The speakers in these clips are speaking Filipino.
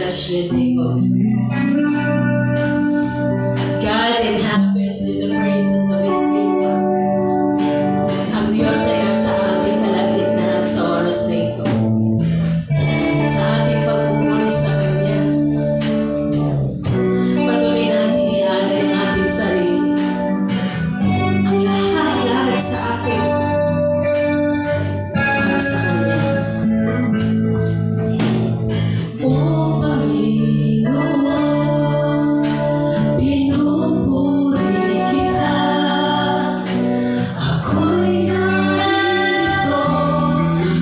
bless your name, O God inhabits in the praises of His people. Ang Diyos ay nasa ating kalagitnaan sa oras na ito. At sa ating pagpupuri sa Kanya, patuloy natin ialay ang ating sarili. Ang lahat sa atin para sa Kanya. O Panginoon, pinupuri kita. Ako'y narito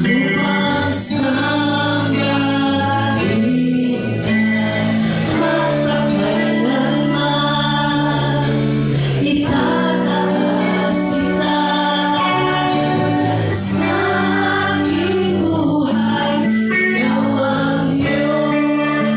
upang sambahin ka. Magpakailanman itataas kita sa aking buhay. Ikaw ang Diyos.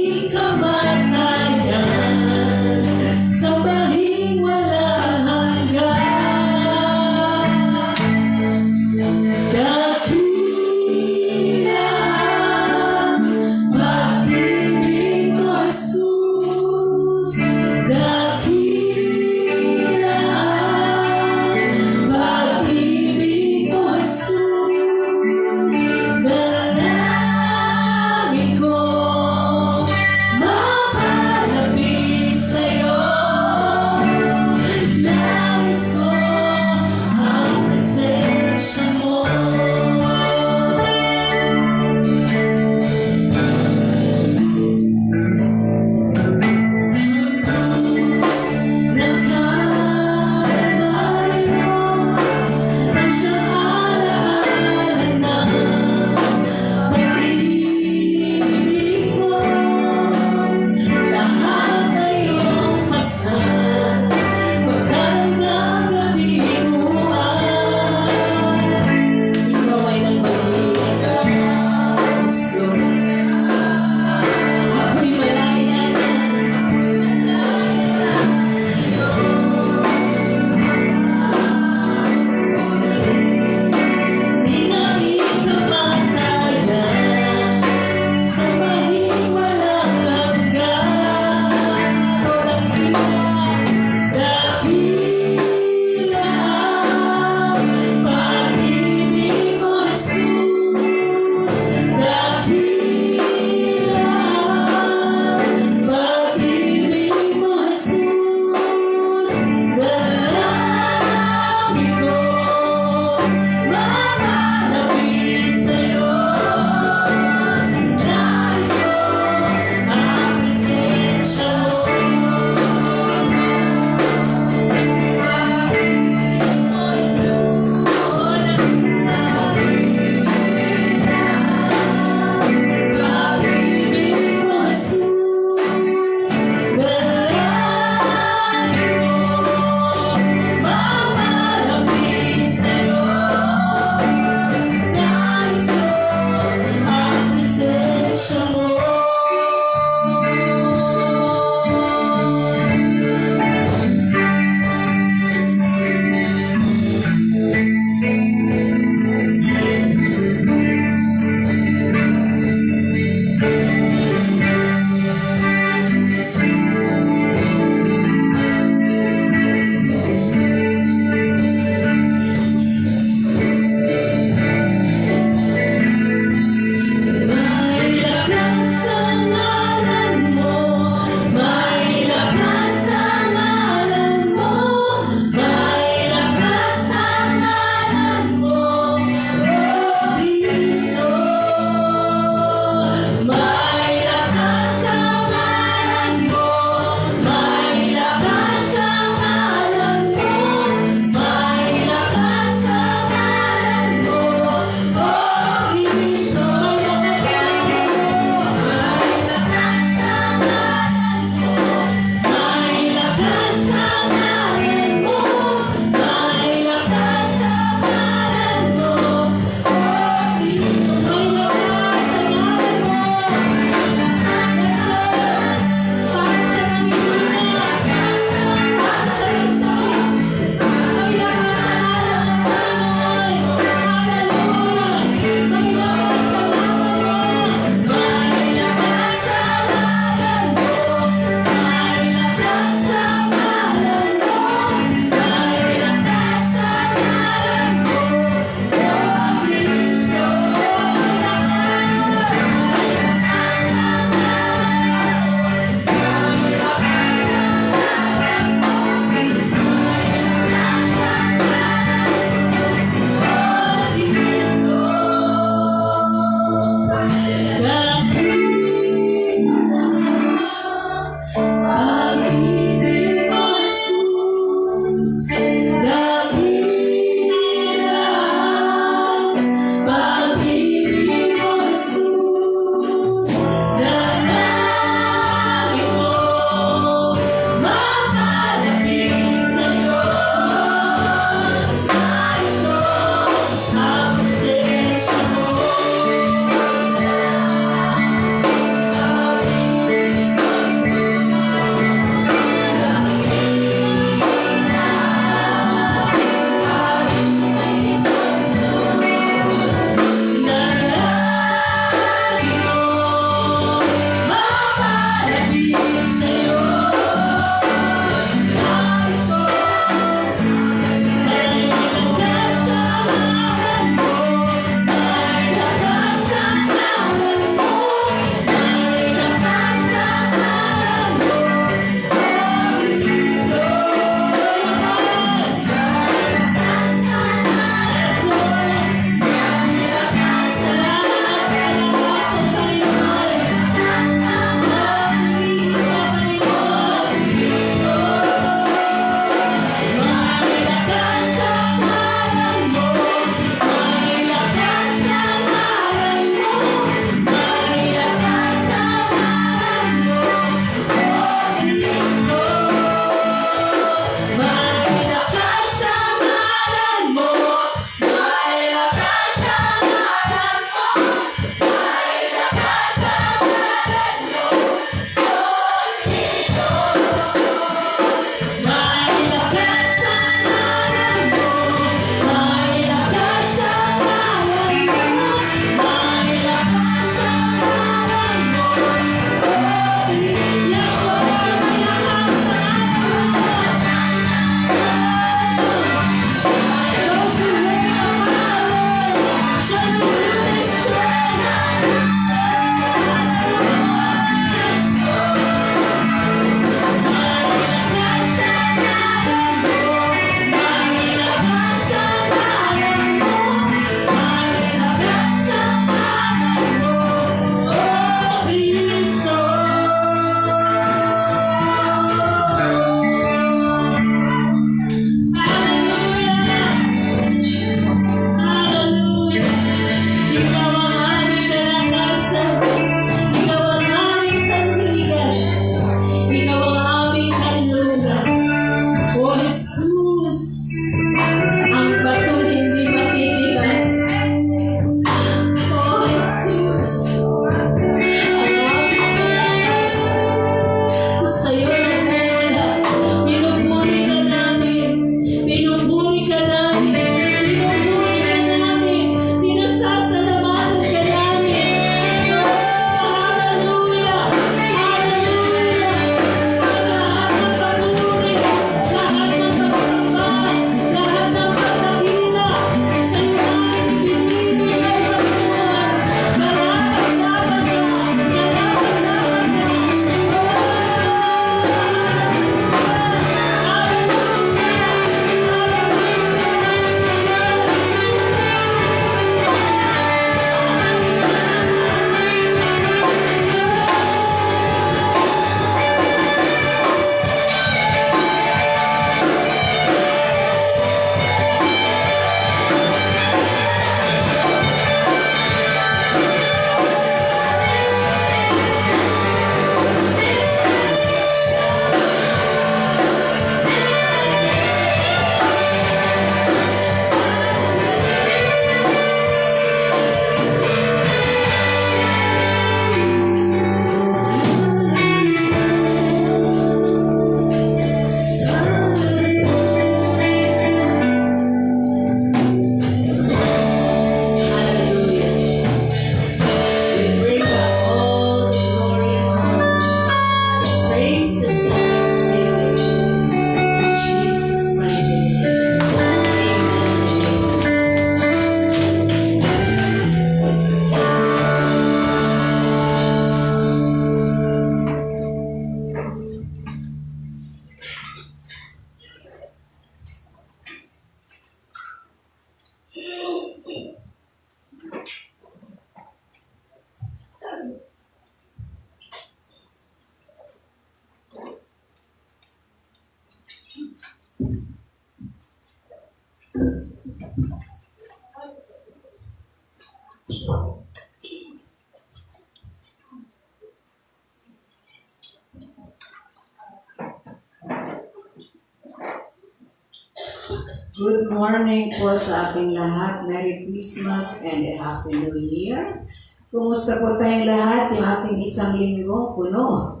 Good morning po sa ating lahat. Merry Christmas and a Happy New Year. Kumusta po tayong lahat? Yung ating isang linggo, puno.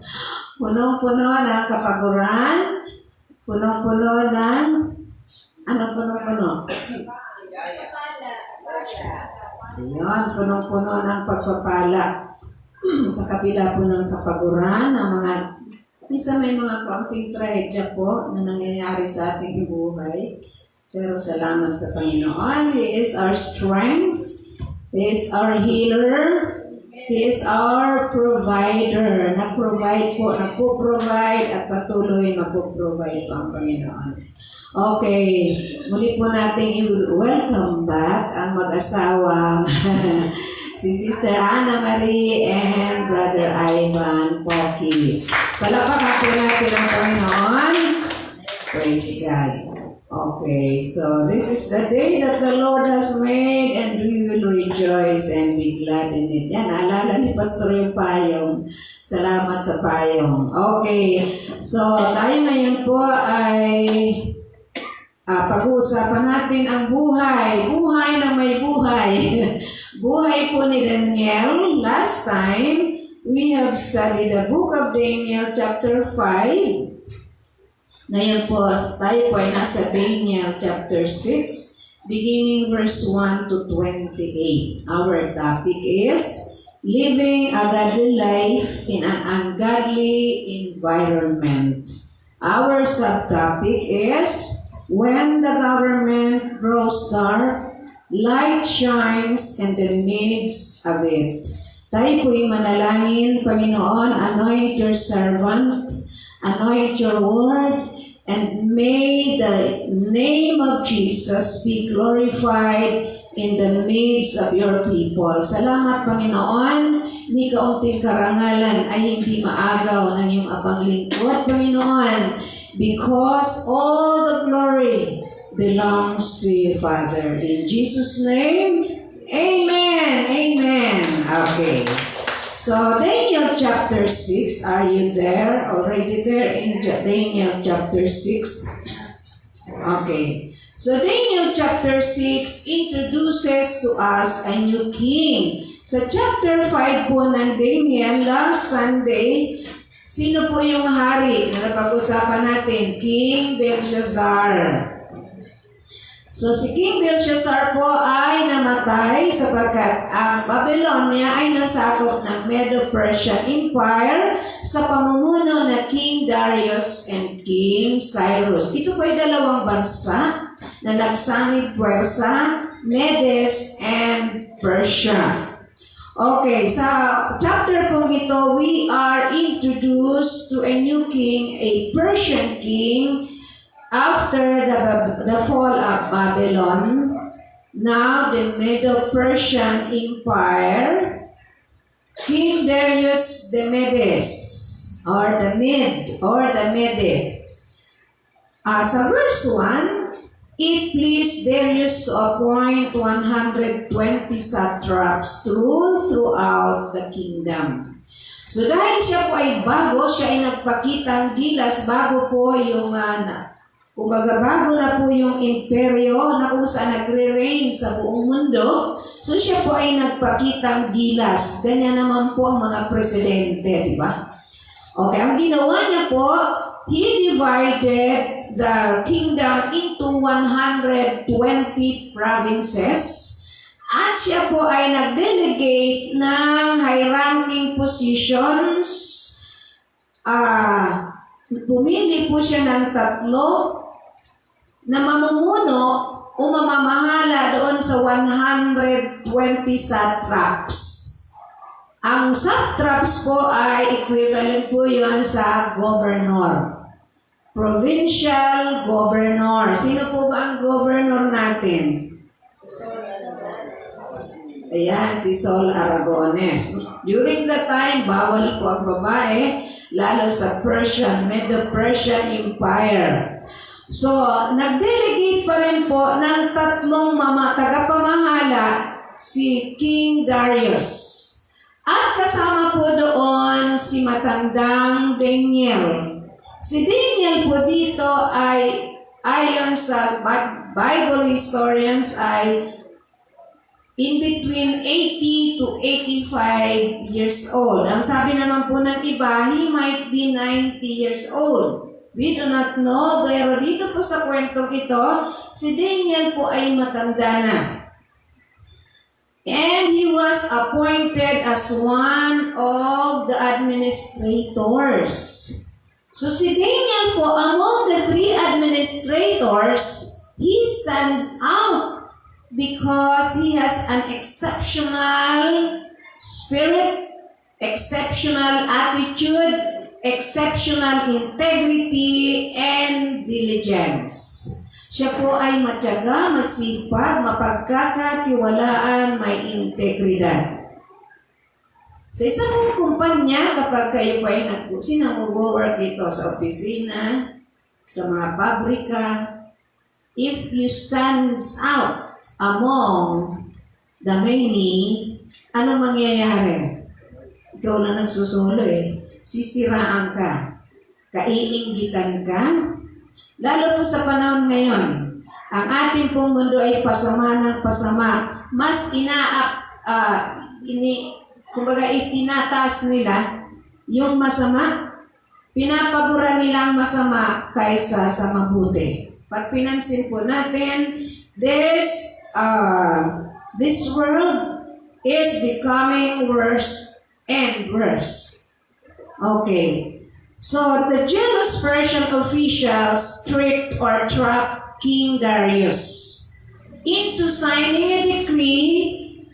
Punong-puno ng kapaguran. Punong-puno ng... Ano punong-puno? Ayan, punong-puno ng pagpapala. Sa kabila po ng kapaguran, ng mga... Minsan may mga kaunting trahedya po na nangyayari sa ating buhay. Pero salamat sa Panginoon. He is our strength. He is our healer. He is our provider. Nagpo-provide at patuloy magpo-provide pa ang Panginoon. Okay, muli po natin i-welcome back ang mag-asawang si Sister Anna Marie and Brother Ivan Pokis. Palakpakan po natin ang Panginoon. Praise God. Okay, so this is the day that the Lord has made and we will rejoice and be glad in it. Yan, naalala ni Pastor yung payong. Salamat sa payong. Okay, so tayo ngayon po ay pag-uusapan natin ang buhay. Buhay na may buhay. Buhay po ni Daniel. Last time, we have studied the book of Daniel chapter 5. Ngayon po, tayo po ay nasa Daniel chapter 6, beginning verse 1 to 28. Our topic is living a godly life in an ungodly environment. Our subtopic is when the government grows dark, light shines in the midst of it. Tayo po'y manalangin, Panginoon, anoint your servant, anoint your word, and may the name of Jesus be glorified in the midst of your people. Salamat, Panginoon. Ni kaunting karangalan ay hindi maagaw ng iyong abang lingkod, Panginoon, because all the glory belongs to you, Father. In Jesus' name, amen. Amen. Okay. So, Daniel chapter 6, are you there? Already there in Daniel chapter 6? Okay. So, Daniel chapter 6 introduces to us a new king. Sa chapter 5 po ng Daniel, last Sunday, sino po yung hari na napag-usapan natin? King Belshazzar. So si King Belshazzar po ay namatay sapagkat ang Babylonia ay nasakop ng Medo-Persian Empire sa pamumuno na King Darius and King Cyrus. Ito po ay dalawang bansa na nagsanib puwersa, Medes and Persia. Okay, sa chapter po ito, we are introduced to a new king, a Persian king, after the fall of Babylon. Now the Medo-Persian Empire, King Darius the Medes, or the Mede. Sa verse 1, it pleased Darius to appoint 120 satraps to rule throughout the kingdom. So dahil siya po ay bago, siya ay nagpakitang gilas bago po yung kumbaga bago na po yung imperyo na kung saan nagre-reign sa buong mundo, so siya po ay nagpakitang gilas. Ganyan naman po ang mga presidente, di ba? Okay, ang ginawa niya po, he divided the kingdom into 120 provinces at siya po ay nag-delegate ng high-ranking positions. Pumili po siya ng 3 na mamumuno o mamamahala doon sa 120 satraps. Ang satraps po ay equivalent po yun sa governor. Provincial governor. Sino po ba ang governor natin? Ayan, si Sol Aragones. During the time, bawal po ang babae, lalo sa Medo-Persian Empire. So, nag-delegate pa rin po ng 3 tagapamahala si King Darius. At kasama po doon si matandang Daniel. Si Daniel po dito ay ayon sa Bible historians ay in between 80 to 85 years old. Ang sabi naman po ng iba, he might be 90 years old. We do not know, pero dito po sa kwentong ito, si Daniel po ay matanda na. And he was appointed as one of the administrators. So si Daniel po, among the three administrators, he stands out because he has an exceptional spirit, exceptional attitude, exceptional integrity, and diligence. Siya po ay matyaga, masipag, mapagkakatiwalaan, may integridad. Sa isang mong kumpanya, kapag kayo po ay nag-work dito sa opisina, sa mga pabrika, if you stand out among the many, ano mangyayari? Ikaw lang nagsusulo sisiraan ka, kaiinggitan ka. Lalo po sa panahon ngayon, ang ating pong mundo ay pasama ng pasama. Mas kumbaga itinataas nila yung masama, pinapabura nila ang masama kaysa sa mabuti. Pag pinansin po natin, this world is becoming worse and worse. Okay. So, the jealous Persian officials tricked or trapped King Darius into signing a decree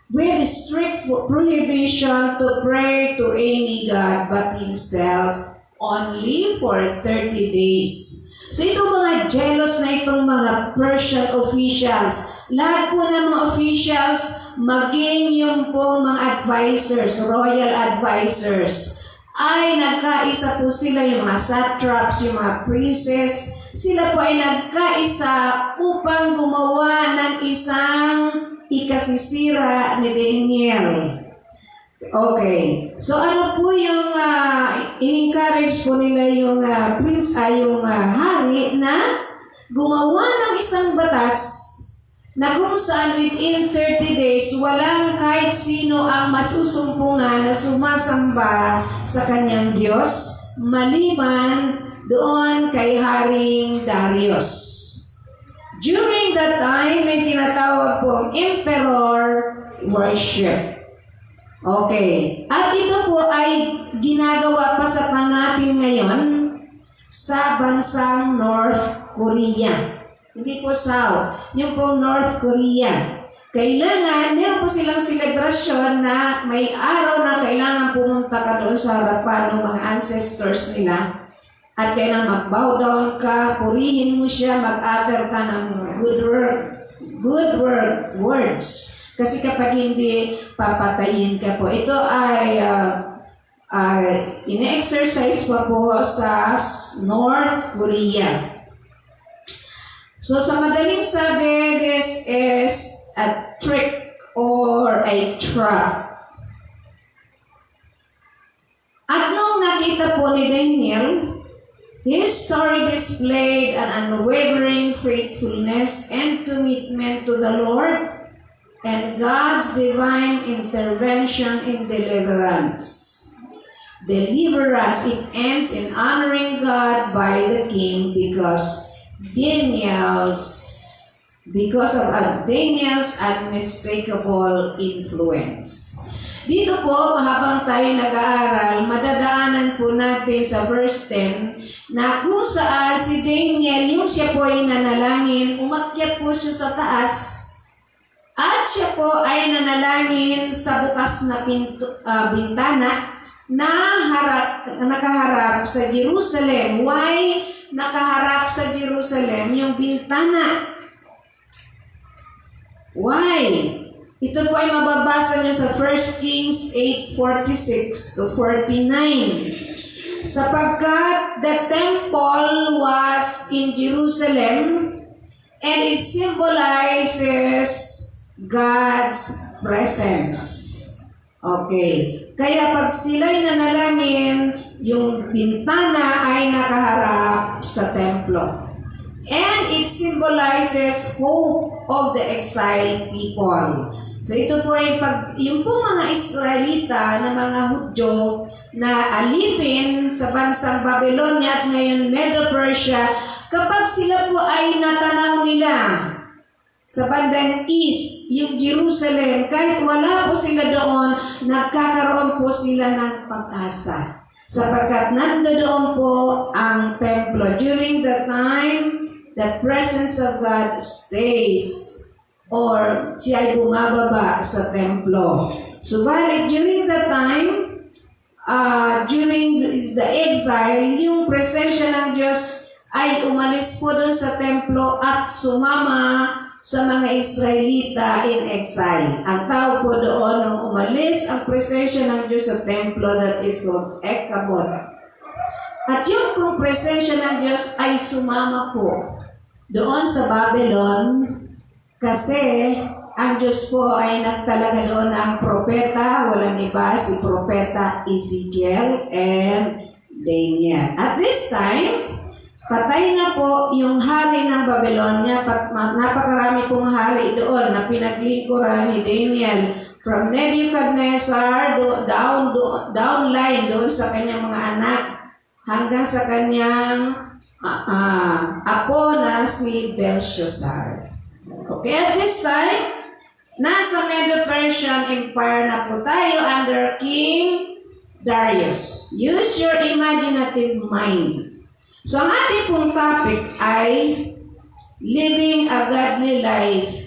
with strict prohibition to pray to any god but himself only for 30 days. So itong mga jealous na itong mga Persian officials, lahat po ng mga officials, maging yung po mga advisors, royal advisors, ay nagkaisa po sila, yung mga satraps, yung mga princes, sila po ay nagkaisa upang gumawa ng isang ikasisira ni Daniel. Okay. So ano po yung in-encourage po nila yung prince ay yung hari na gumawa ng isang batas na kung saan within 30 days walang kahit sino ang masusumpungan na sumasamba sa kanyang Diyos maliban doon kay Haring Darius. During that time, may tinatawag pong emperor worship. Okay. At ito po ay ginagawa pa sa natin ngayon sa bansang North Korea. Hindi po South. Yung po North Korea. Kailangan, meron po silang selebrasyon na may araw na kailangan pumunta ka doon sa harapan ng mga ancestors nila. At kailangan mag-bow down ka, purihin mo siya, mag-utter ka ng good words. Kasi kapag hindi, papatayin ka po. Ito ay ine-exercise pa po sa North Korea. So sa madaling sabi, this is a trick or a trap. At nung nakita po ni Daniel, his story displayed an unwavering faithfulness and commitment to the Lord and God's divine intervention in deliverance. Deliverance, it ends in honoring God by the king because of Daniel's unmistakable influence. Dito po, habang tayo nag-aaral, madadaanan po natin sa verse 10 na kung saan si Daniel, yung siya po ay nanalangin, umakyat po siya sa taas at siya po ay nanalangin sa bukas na bintana na nakaharap sa Jerusalem. Why nakaharap sa Jerusalem yung bintana? Why? Ito po ay mababasa niyo sa 1 Kings 8:46 to 49. Sapagkat the temple was in Jerusalem and it symbolizes God's presence. Okay. Kaya pag sila'y nanalangin, yung bintana ay nakaharap sa templo. and it symbolizes hope of the exiled people. So ito po ay yung po mga Israelita na mga Hudyo na alipin sa bansang Babylonia at ngayon Medo-Persia, kapag sila po ay natanaw nila sa bandang east, yung Jerusalem, kahit wala po sila doon, nagkakaroon po sila ng pag-asa. Sapagkat nandoon po ang templo. During the time, the presence of God stays or siya ay bumababa sa templo. Subalit, during the time, during the exile, yung presensya ng Diyos ay umalis po doon sa templo at sumama sa mga Israelita in exile. Ang tawag po doon nung umalis ang presensya ng Diyos sa templo, that is called Ekabod. At yung pong presensya ng Diyos ay sumama po doon sa Babylon kasi ang Diyos po ay nagtalaga doon ng propeta, walang iba, si propeta Ezekiel and Daniel. At this time, patay na po yung hari ng Babylonia, napakarami pong hari doon na pinaglingkuran ni Daniel from Nebuchadnezzar downline doon sa kanyang mga anak hanggang sa kanyang apo na si Belshazzar. Okay, at this time, nasa Medo-Persian Empire na po tayo under King Darius. Use your imaginative mind. So, ang ating pong topic ay living a godly life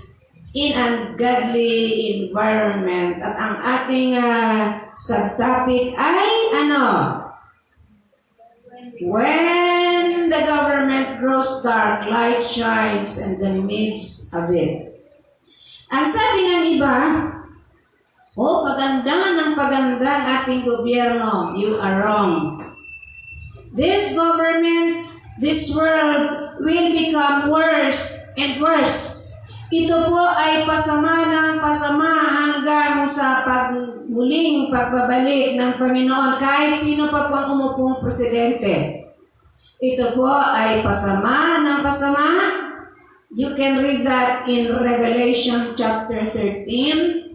in a godly environment. At ang ating subtopic ay ano? When the government grows dark, light shines in the midst of it. Ang sabi ng iba, paganda ng paganda ang ating gobyerno. You are wrong. This government, this world will become worse and worse. Ito po ay pasama ng pasama hanggang sa muling pagbabalik ng Panginoon kahit sino pa po ang umupong presidente. Ito po ay pasama ng pasama. You can read that in Revelation chapter 13.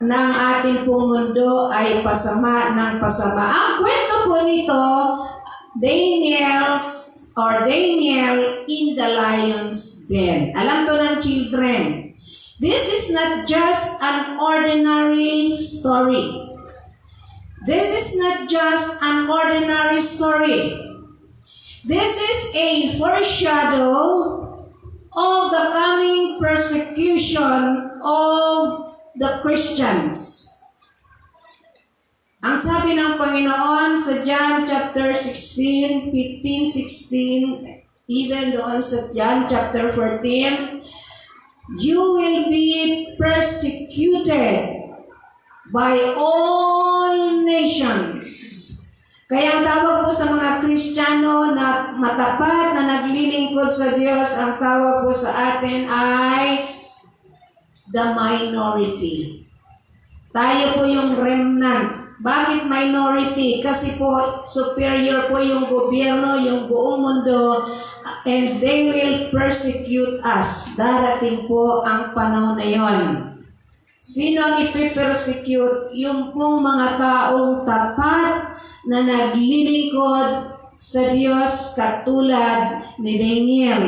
Ng ating pong mundo ay pasama ng pasama. Ang kwento po nito, Daniel in the lion's den. Alam to ng children. This is not just an ordinary story. This is not just an ordinary story. This is a foreshadow of the coming persecution of the Christians. Ang sabi ng Panginoon sa John chapter 16, 15, 16, even doon sa John chapter 14, you will be persecuted by all nations. Kaya ang tawag po sa mga Kristiyano na matapat na naglilingkod sa Diyos, ang tawag po sa atin ay the minority. Tayo po yung remnant. Bakit minority? Kasi po superior po yung gobyerno, yung buong mundo, and they will persecute us. Darating po ang panahon na yon. Sino ang ipipersecute? Yung pong mga taong tapat na naglilingkod sa Diyos katulad ni Daniel.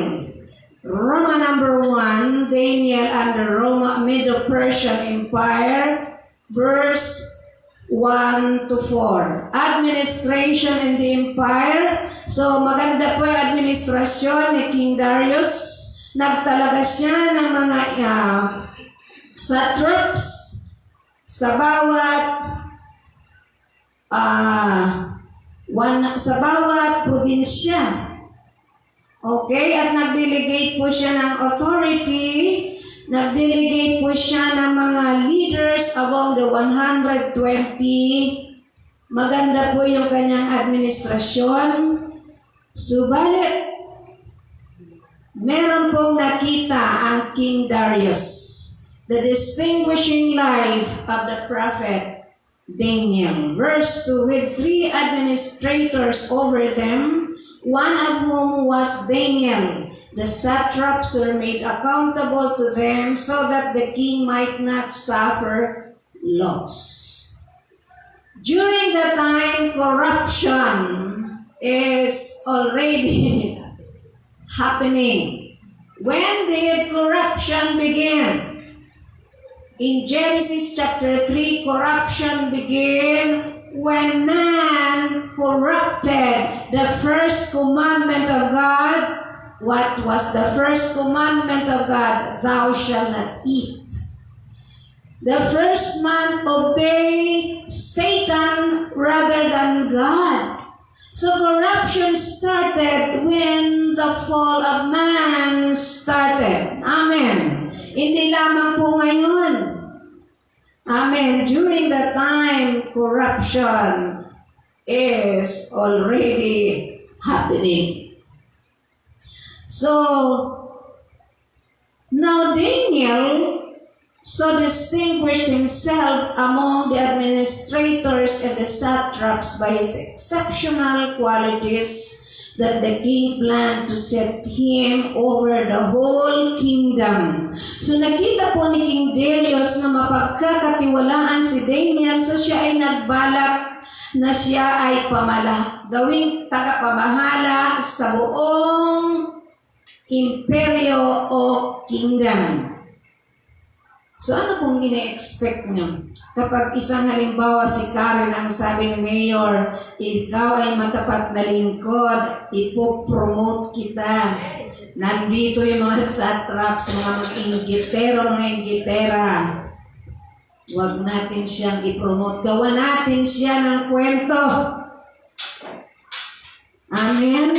Roma number 1, Daniel under Medo-Persian Empire, verse 1 to 4. Administration in the empire. So maganda po yung administrasyon ni King Darius. Nagtalaga siya ng mga satraps sa bawat sa bawat probinsya. Okay, at nag-delegate po siya ng authority. Nag-delegate po siya ng mga leaders among the 120. Maganda po yung kanyang administrasyon. Subalit, meron pong nakita ang King Darius, the distinguishing life of the prophet Daniel. Verse 2, with 3 administrators over them, one of whom was Daniel. The satraps were made accountable to them so that the king might not suffer loss. During the time, corruption is already happening. When did corruption begin? In Genesis chapter 3, corruption began when man corrupted the first commandment of God. What was the first commandment of God? Thou shalt not eat. The first man obeyed Satan rather than God. So corruption started when the fall of man started. Amen. Hindi lamang po ngayon. Amen. During the time, corruption is already happening. So, now Daniel so distinguished himself among the administrators and the satraps by his exceptional qualities that the king planned to set him over the whole kingdom. So nakita po ni King Darius na mapagkakatiwalaan si Daniel, so siya ay nagbalak na siya ay gawing tagapamahala sa buong imperyo o kingdom. So ano kung ine-expect niyo? Kapag isang halimbawa si Karen ang sabi ni Mayor, ikaw ay matapat na lingkod, ipopromote kita. Nandito yung mga satraps, mga mga inggitera. Huwag natin siyang ipromote. Gawa natin siya ng kwento. Amen?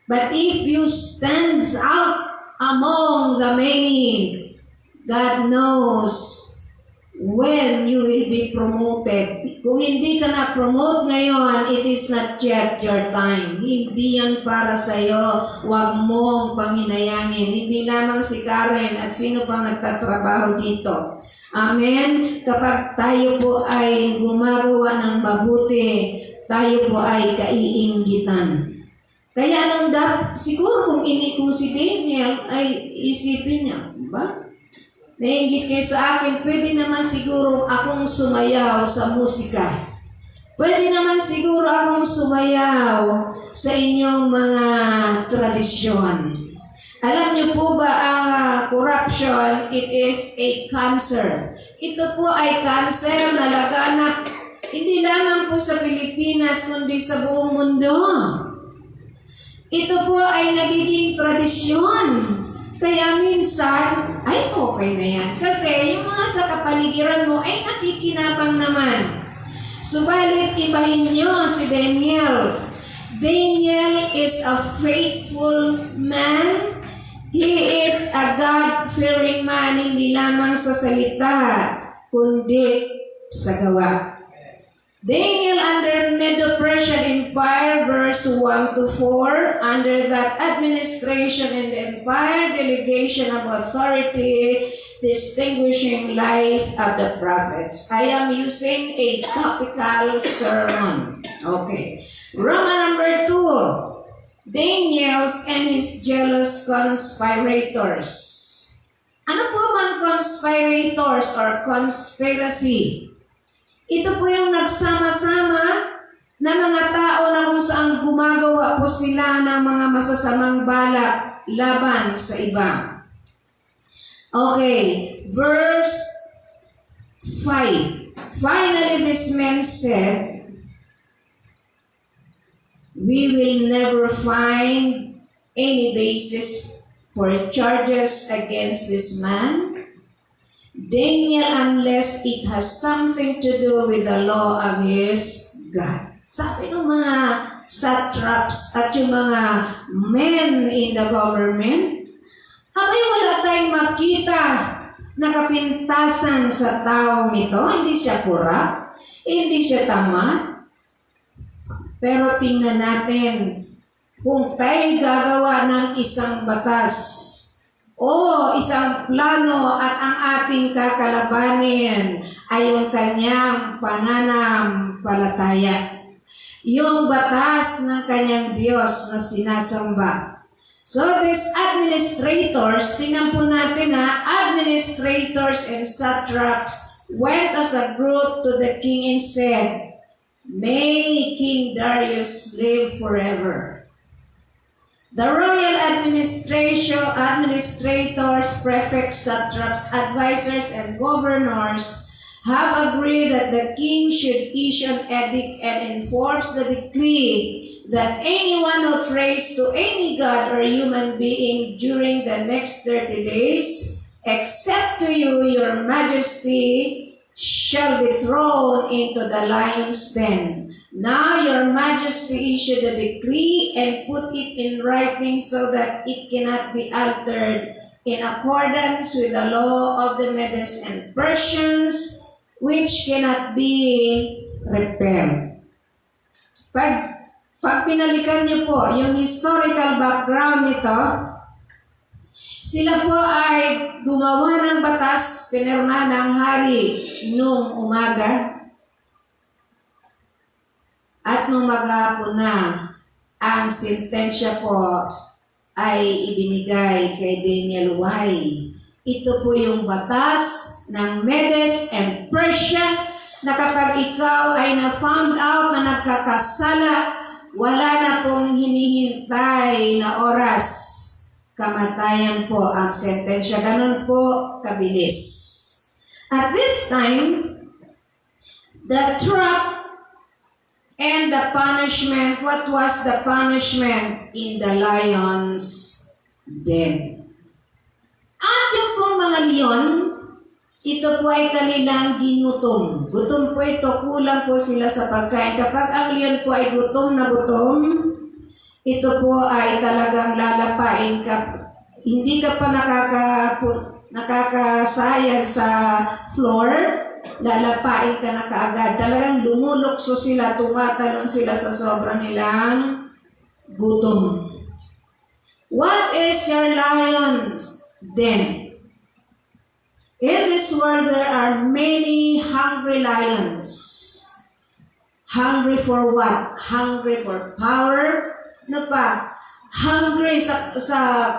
But if you stand out among the many, God knows when you will be promoted. Kung hindi ka na-promote ngayon, it is not yet your time. Hindi yan para sa'yo. Huwag mong panghinayangin. Hindi lamang si Karen at sino pang nagtatrabaho dito. Amen? Kapag tayo po ay gumagawa ng mabuti, tayo po ay kaiinggitan. Kaya siguro kung si Daniel ay isipin niya, ba? Nainggit kayo sa akin, pwede naman siguro akong sumayaw sa musika. Pwede naman siguro akong sumayaw sa inyong mga tradisyon. Alam niyo po ba ang corruption, it is a cancer. Ito po ay cancer na laganap hindi lamang po sa Pilipinas, kundi sa buong mundo. Ito po ay nagiging tradisyon. Kaya minsan, ay okay na yan. Kasi yung mga sa kapaligiran mo ay nakikinabang naman. Subalit, ibahin nyo si Daniel. Daniel is a faithful man. He is a God-fearing man, hindi lamang sa salita, kundi sa gawa. Daniel under Medo-Persian Empire, verse 1 to 4, under that administration and empire, delegation of authority, distinguishing life of the prophets. I am using a topical sermon. Okay. Roman number 2, Daniel's and his jealous conspirators. Ano po man conspirators or conspiracy? Ito po yung nagsama-sama na mga tao na kung saan gumagawa po sila ng mga masasamang balak laban sa iba. Okay, verse 5. Finally, this man said, we will never find any basis for charges against this man, Daniel, unless it has something to do with the law of his God. Sabi ng mga satraps at yung mga men in the government, abay wala tayong makita na kapintasan sa taong ito. Hindi siya kurap, hindi siya tamad. Pero tingnan natin, kung tayo gagawa ng isang batas, o isang plano at ang ating kakalabanin ay yung kanyang pananampalataya. yung batas ng kanyang Diyos na sinasamba. So these administrators, tingnan po natin administrators and satraps went as a group to the king and said, "May King Darius live forever." The royal administrators, prefects, satraps, advisors, and governors have agreed that the king should issue an edict and enforce the decree that anyone who prays to any god or human being during the next 30 days, except to you, your majesty, shall be thrown into the lion's den. Now your majesty issued a decree and put it in writing so that it cannot be altered in accordance with the law of the Medes and Persians, which cannot be repelled. Pag pinalikan niyo po yung historical background nito, sila po ay gumawa ng batas, pinirma ng hari nung umaga, at nung maghapon na, ang sentensya po ay ibinigay kay Daniel Y. Ito po yung batas ng Medes and Persia na kapag ikaw ay na-found out na nagkakasala, wala na pong hinihintay na oras. Kamatayan po ang sentensya. Ganun po kabilis. At this time, the trap and the punishment, what was the punishment in the lion's den? At yung pong mga leon, ito po ay kanilang ginutom. Gutom po ito, kulang po sila sa pagkain. Kapag ang leon po ay gutom na gutom, ito po ay talagang lalapain ka. Hindi ka pa nakakasayad sa floor, lalapain ka na kaagad. Talagang lumulukso sila, tumatalon sila sa sobrang nilang gutom. What is your lion's den? In this world, there are many hungry lions. Hungry for what? Hungry for power. Ano pa? Hungry sa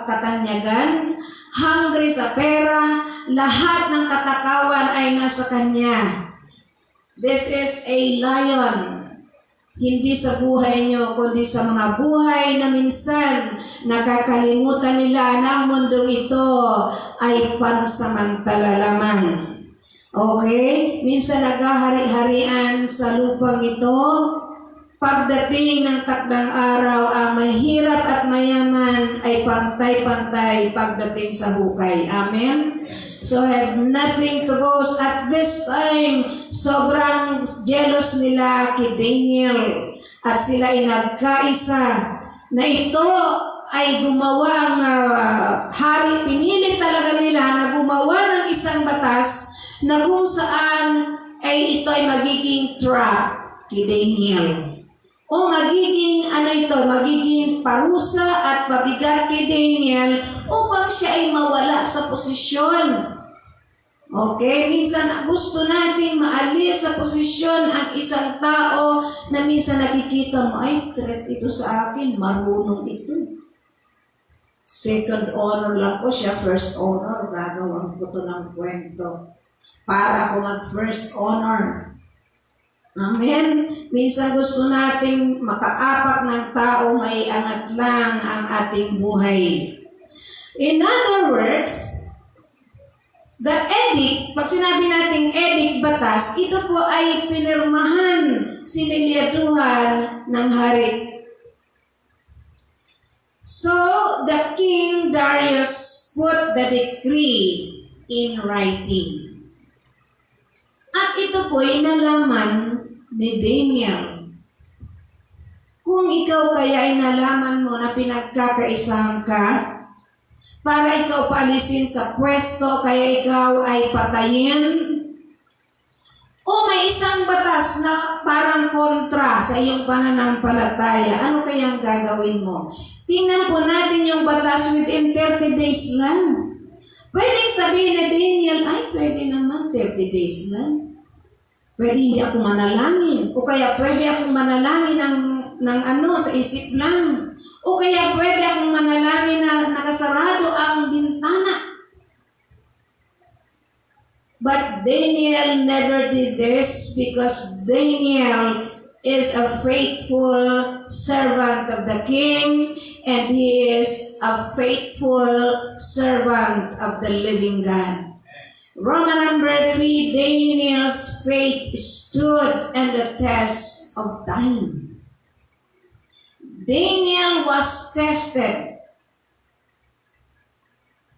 katanyagan. Hungry sa pera. Lahat ng katakawan ay nasa kanya. This is a lion. Hindi sa buhay nyo, kundi sa mga buhay na minsan nakakalimutan nila na ang mundong ito ay pansamantala lamang. Okay? Minsan naghahari-harian sa lupang ito. Pagdating ng takdang araw, ang mahirap at mayaman ay pantay-pantay pagdating sa hukay. Amen? So have nothing to boast. At this time, sobrang jealous nila kay Daniel. At sila ay nagkaisa na ito ay gumawa ang hari. Pinilit talaga nila na gumawa ng isang batas na kung saan ay ito ay magiging trap kay Daniel. O magiging magiging parusa at pabigat kay Daniel upang siya ay mawala sa posisyon. Okay? Minsan gusto natin maalis sa posisyon ang isang tao na minsan nakikita mo, ay, threat ito sa akin, marunong ito. Second honor lang ko siya, first honor, gagawang ko to ng kwento. Para ako mag-first honor. Amen? Minsan gusto nating makaapak ng tao, may angat lang ang ating buhay. In other words, the edict, pag sinabi nating edict, batas, ito po ay pinirmahan, sinilyaduhan ng hari. So, the King Darius put the decree in writing. At ito po ay nalaman ni Daniel. Kung ikaw kaya ay nalaman mo na pinagkakaisahan ka, para ikaw paalisin sa pwesto, kaya ikaw ay patayin, o may isang batas na parang kontra sa iyong pananampalataya, ano kayang gagawin mo? Tingnan po natin yung batas within 30 days lang. Pwedeng sabihin ni Daniel, ay pwede naman 30 days lang. Pwede hindi ako manalangin. O kaya pwede akong manalangin ng sa isip lang. O kaya pwede akong manalangin na nakasarado ang bintana. But Daniel never did this because Daniel is a faithful servant of the king and he is a faithful servant of the living God. Roman number 3, Daniel's faith stood and the test of time. Daniel was tested.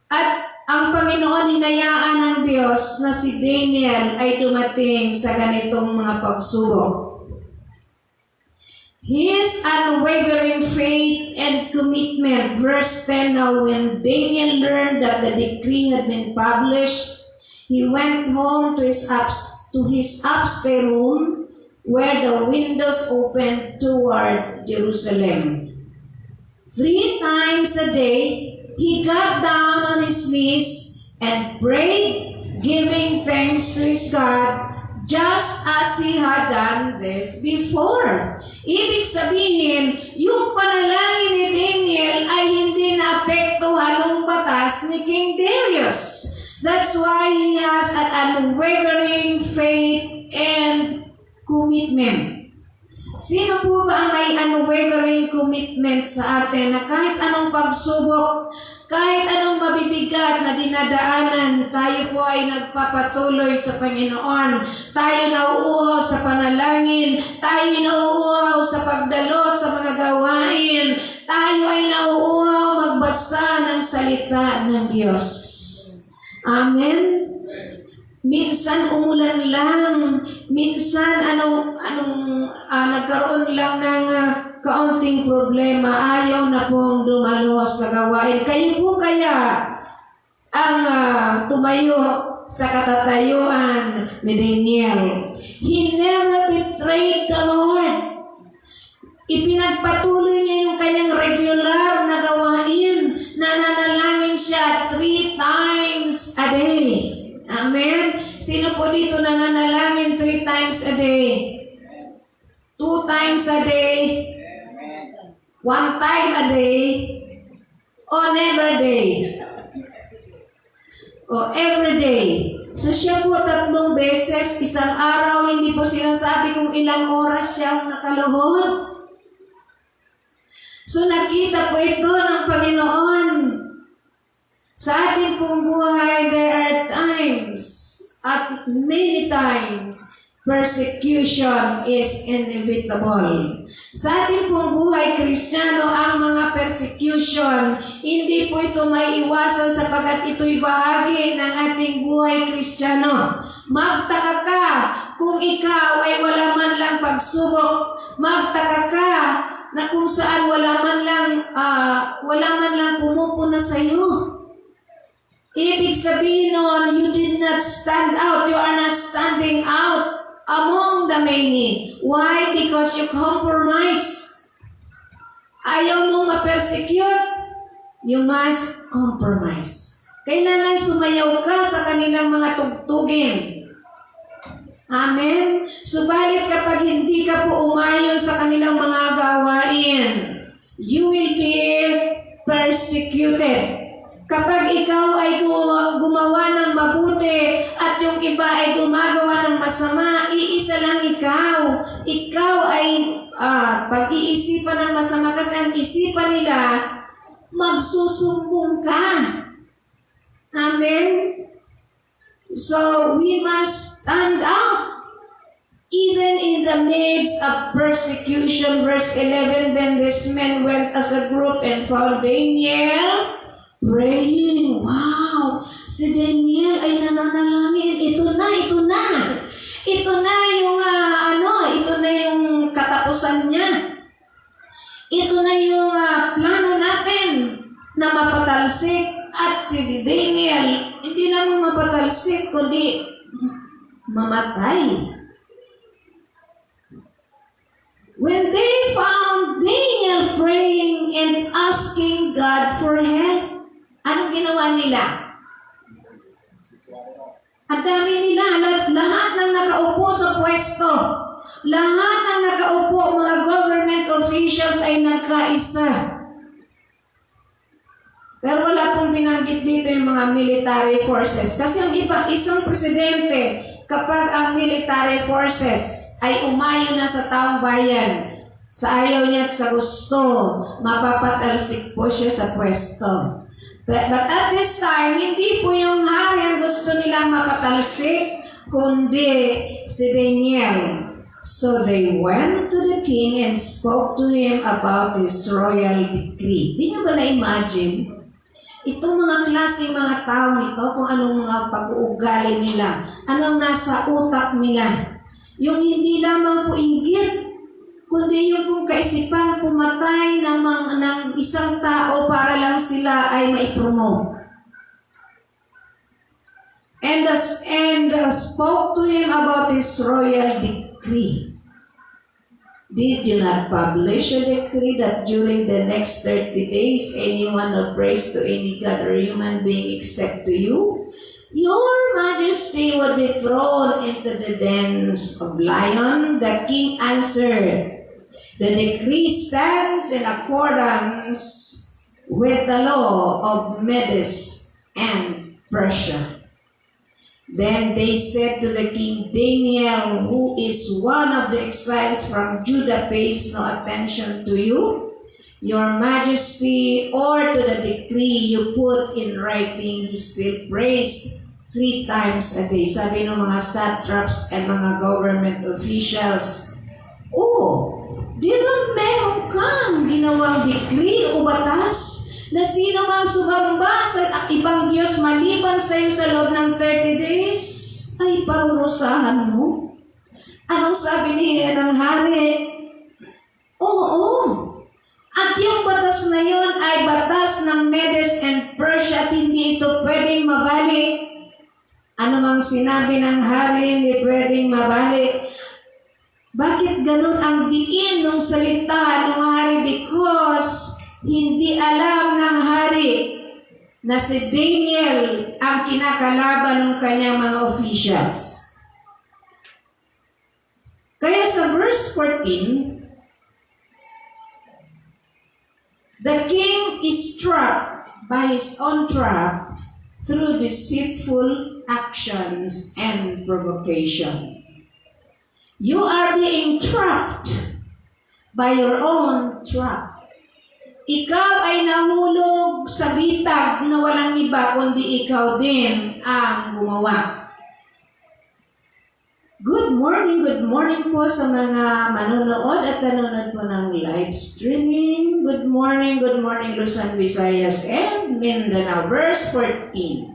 At ang Panginoon hinayaan ng Diyos na si Daniel ay dumating sa ganitong mga pagsubok. His unwavering faith and commitment. Verse 10, now when Daniel learned that the decree had been published, he went home to his upstairs room where the windows opened toward Jerusalem. 3 times a day, he got down on his knees and prayed, giving thanks to his God, just as he had done this before. Ibig sabihin, yung panalangin ni Daniel ay hindi naapektuhan ng batas ni King Darius. That's why he has an unwavering faith and commitment. Sino po ba ang may unwavering commitment sa atin na kahit anong pagsubok, kahit anong mabibigat na dinadaanan, tayo po ay nagpapatuloy sa Panginoon. Tayo nauuhaw sa panalangin, tayo nauuhaw sa pagdalo sa mga gawain, tayo ay nauuhaw magbasa ng salita ng Diyos. Amen? Minsan umulan lang, minsan nagkaroon lang ng kaunting problema, ayaw na pong dumalo sa gawain. Kayo po kaya ang tumayo sa katatayuan ni Daniel. He never betrayed the Lord. Ipinagpatuloy niya yung kanyang regular na gawain. Nananalangin siya 3 times a day. Amen? Sino po dito nananalangin 3 times a day? 2 times a day? 1 time a day? O never day? O every day? So siya po 3 beses, isang araw, hindi po sinasabi kung ilang oras siyang nakaluhod. So nakita po ito ng Panginoon. Sa ating pong buhay, there are times, at many times, persecution is inevitable. Sa ating pong buhay, Kristiyano, ang mga persecution, hindi po ito may iwasan sapagkat ito'y bahagi ng ating buhay, Kristiyano. Magtaka ka kung ikaw ay wala man lang pagsubok. Magtaka ka na kung saan wala man lang pumupuna sa iyo. Ibig sabihin nun, you did not stand out. You are not standing out among the many. Why? Because you compromise. Ayaw mong ma-persecute, you must compromise. Kailangan sumayaw ka sa kanilang mga tugtugin. Amen? Subalit kapag hindi ka po umayon sa kanilang mga gawain, you will be persecuted. Kapag ikaw ay gumawa ng mabuti at yung iba ay gumagawa ng masama, iisa lang ikaw. Ikaw ay pag-iisipan ng masama kasi ang isipan nila, magsusumbong ka. Amen? So, we must stand out. Even in the midst of persecution, verse 11, then these men went as a group and found Daniel praying. Wow! Si Daniel ay nananalangin. Ito na. Ito na yung katapusan niya. Ito na yung plano natin na mapatalsik. At si Daniel, hindi naman mapatalsik, kundi mamatay. When they found Daniel praying and asking God for help, anong ginawa nila? Ang dami nila, lahat ng nakaupo nakaupo sa pwesto. Lahat ng nakaupo, mga government officials ay nagkaisa. Pero wala pong binanggit dito yung mga military forces. Kasi ang isang presidente, kapag ang military forces ay umayo na sa taong bayan, sa ayaw niya at sa gusto, mapapatalsik po siya sa pwesto. But at this time, hindi po yung hari ang gusto nilang mapatalsik, kundi si Daniel. So they went to the king and spoke to him about his royal decree. Di nyo ba na-imagine? Itong mga klase mga tao nito, kung anong mga pag-uugali nila, anong nasa utak nila. Yung hindi lamang po inggit, kundi yung pong kaisipang pumatay ng isang tao para lang sila ay maipromote. And spoke to him about his royal decree. Did you not publish a decree that during the next 30 days, anyone who prays to any god or human being except to you, your majesty would be thrown into the dens of lion? The king answered, the decree stands in accordance with the law of Medes and Persia. Then they said to the king, Daniel, who is one of the exiles from Judah, pays no attention to you, your majesty, or to the decree you put in writing. He still prays 3 times a day. Sabi ng mga satraps and mga government officials, di ba meron kang ginawang decree o batas na sino mang sumamba sa ibang Diyos maliban sa iyo sa loob ng 30 days, ay parurusahan mo? Anong sabi niya ng hari? Oo. At yung batas na yon ay batas ng Medes and Persia at hindi ito pwedeng mabalik. Ano mang sinabi ng hari, hindi pwedeng mabalik. Bakit ganun ang diin ng salita ng hari? Because hindi alam ng hari na si Daniel ang kinakalaban ng kanyang mga officials. Kaya sa verse 14, the king is trapped by his own trap through deceitful actions and provocation. You are being trapped by your own trap. Ikaw ay nahulog sa bitag na walang iba kundi ikaw din ang gumawa. Good morning po sa mga manonood at nanonood po ng live streaming. Good morning Luzon, Visayas, and Mindanao. Verse 14.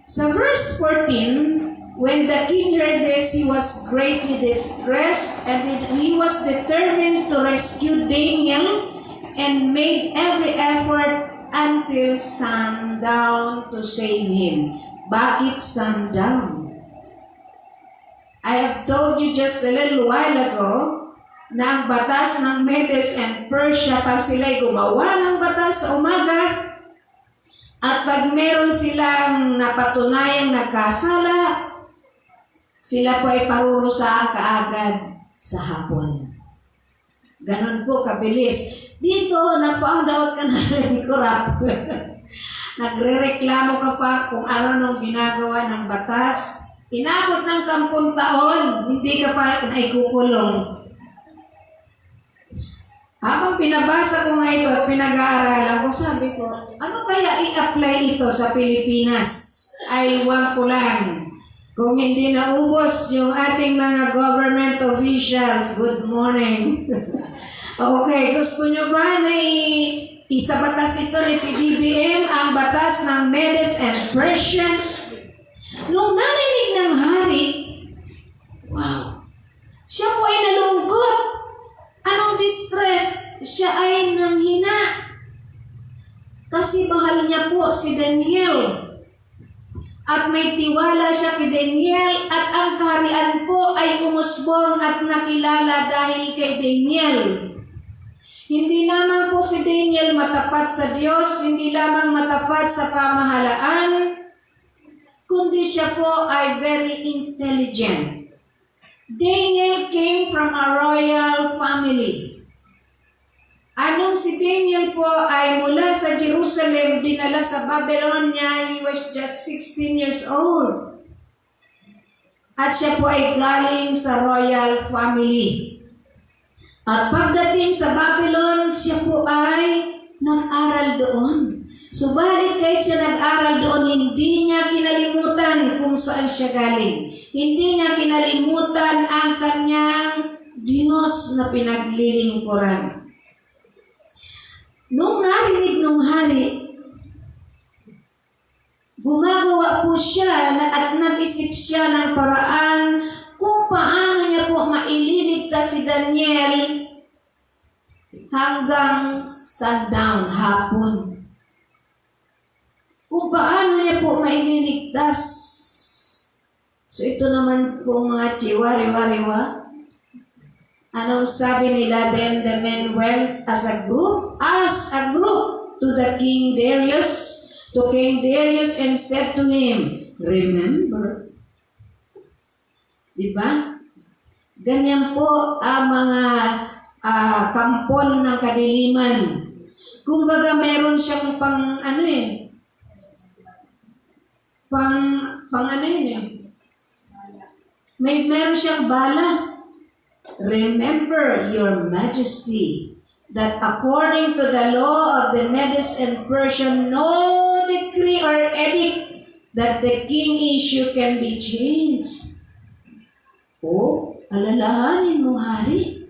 Sa verse 14, when the king heard this, he was greatly distressed, and he was determined to rescue Daniel and made every effort until sundown to save him. Bakit sundown? I have told you just a little while ago na ang batas ng Medes and Persia, pag sila'y gumawa ng batas sa umaga, at pag meron silang napatunayang nagkasala, sila po ay parurusahan kaagad sa hapon. Ganon po kabilis. Dito, na-found out ka na ng corrupt. Nagre-reklamo ka pa kung ano nung ginagawa ng batas. Inabot ng 10 taon, hindi ka pa naikukulong. Habang pinabasa ko nga ito at pinag-aaralan ko, sabi ko, ano kaya i-apply ito sa Pilipinas? Ay, wag ko lang. Kung hindi naubos yung ating mga government officials, good morning. Okay, gusto nyo ba na isa batas ito ni PBBM, ang batas ng Medes and Persia? Nung narinig ng hari, wow, siya po ay nalungkot. Anong distress? Siya ay nanghina. Kasi mahal niya po si Daniel. At may tiwala siya kay Daniel at ang kaharian po ay umusbong at nakilala dahil kay Daniel. Hindi lamang po si Daniel matapat sa Diyos, hindi lamang matapat sa pamahalaan, kundi siya po ay very intelligent. Daniel came from a royal family. Anong si Daniel po ay mula sa Jerusalem, dinala sa Babylonia, he was just 16 years old. At siya po ay galing sa royal family. At pagdating sa Babylon, siya po ay nag-aral doon. Subalit kahit siya nag-aral doon, hindi niya kinalimutan kung saan siya galing. Hindi niya kinalimutan ang kanyang Diyos na pinaglilingkuran. Nung narinig ng hari, gumagawa po siya at nag-isip siya ng paraan kung paano niya po maililigtas si Daniel hanggang sundown, hapon. Kung paano niya po maililigtas. So ito naman po mga chiwari-wariwa. Anong sabi nila? Then the men went as a group to the King Darius, and said to him, remember. Diba? Ganyan po ang mga kampon ng kadiliman. Kumbaga meron siyang meron siyang bala. Remember, your majesty, that according to the law of the Medes and Persian, no decree or edict that the king issue can be changed. Alalahanin mo, Haring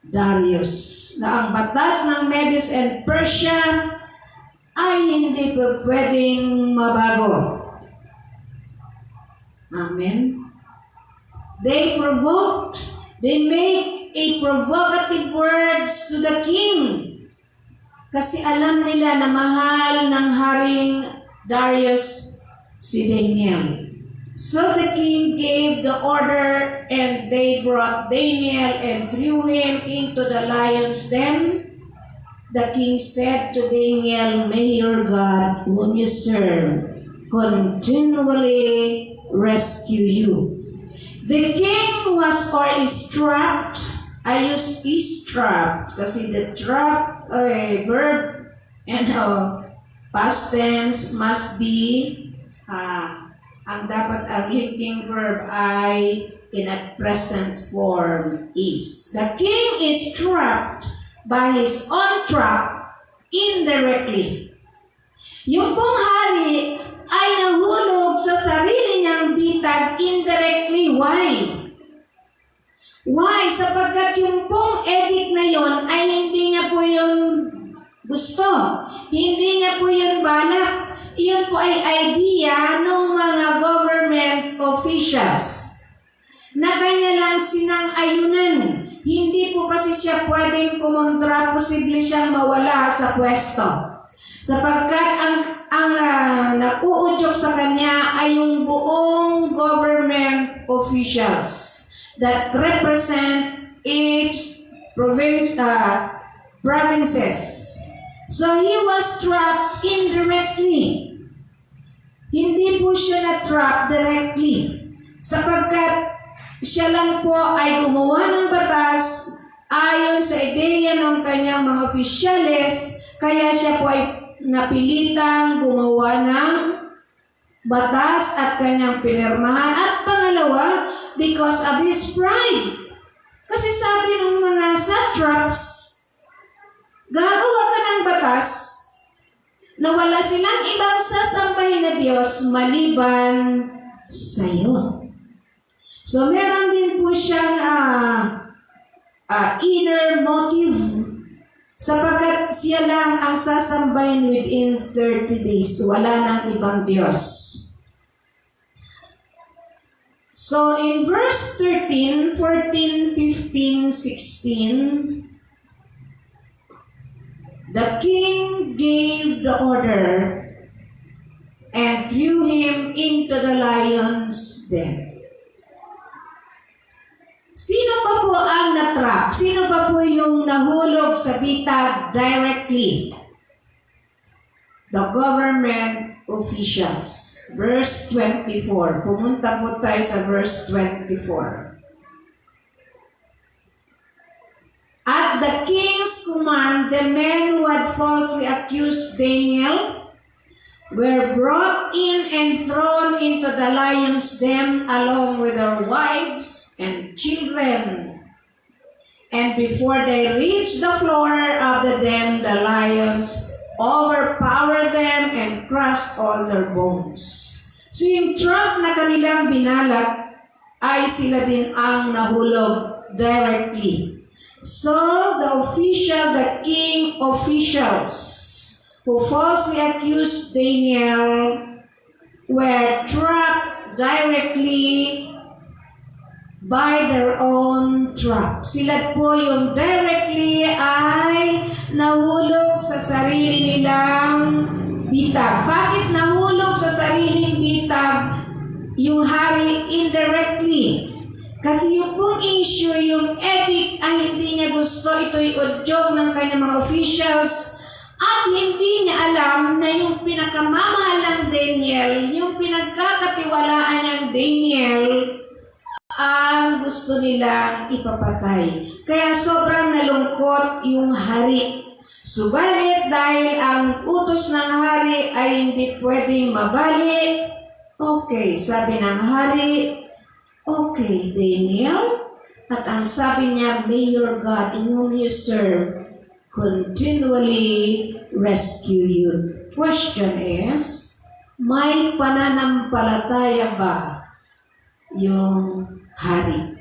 Darius, na ang batas ng Medes and Persia ay hindi pa pwedeng mabago. Amen. They made a provocative words to the king. Kasi alam nila na mahal ng Haring Darius si Daniel. So the king gave the order, and they brought Daniel and threw him into the lion's den. The king said to Daniel, may your God, whom you serve, continually rescue you. The king was is trapped. I use is trapped kasi the trap verb and past tense must be ang dapat ang linking verb ay in a present form is. The king is trapped by his own trap indirectly. Yung pong hari ay nahulog sa sarili niyang bitag indirectly. Why? Why? Sapagkat yung pong edict na yon ay hindi niya po yung gusto. Hindi niya po yung balak. Iyon po ay idea ng mga government officials na kanya lang sinang-ayunan. Hindi po kasi siya pwedeng kumontra, posible siyang mawala sa pwesto. Sapagkat ang nakuudyok sa kanya ay yung buong government officials that represent each provinces. So he was trapped indirectly. Hindi po siya na-trap directly. Sapagkat siya lang po ay gumawa ng batas ayon sa ideya ng kanyang mga opisyales, kaya siya po ay napilitang gumawa ng batas at kanyang pinirmahan. At pangalawa, because of his pride. Kasi sabi ng mga satraps, gagawa ka ng batas na wala silang ibang sasambahin na Diyos maliban sa iyo. So meron din po siyang inner motive, sapagkat siya lang ang sasambahin within 30 days. Wala nang ibang Diyos. So in verse 13, 14, 15, 16, the king gave the order and threw him into the lion's den. Sino pa po ang natrap? Sino pa po yung nahulog sa bitag directly? the government officials. Verse 24. Pumunta po tayo sa verse 24. At the king's command, the men who had falsely accused Daniel were brought in and thrown into the lion's den along with their wives and children. And before they reached the floor of the den, the lions overpowered them and crushed all their bones. So yung trap na kanilang binalat ay sila din ang nahulog directly. So the king officials who falsely accused Daniel were trapped directly by their own trap. Sila po yung directly ay nahulog sa sarili nilang bitag. Bakit nahulog sa sariling bitag yung hari indirectly? Kasi yung pong issue, yung edict ay hindi niya gusto, ito'y udyok ng kanyang mga officials at hindi niya alam na yung pinakamamahal ng Daniel, yung pinagkakatiwalaan niyang Daniel, ang gusto nilang ipapatay. Kaya sobrang nalungkot yung hari. Subalit dahil ang utos ng hari ay hindi pwedeng mabali, okay, sabi ng hari, okay, Daniel, at ang sabi niya, may your God whom you serve continually rescue you. Question is, may pananampalataya ba yung hari?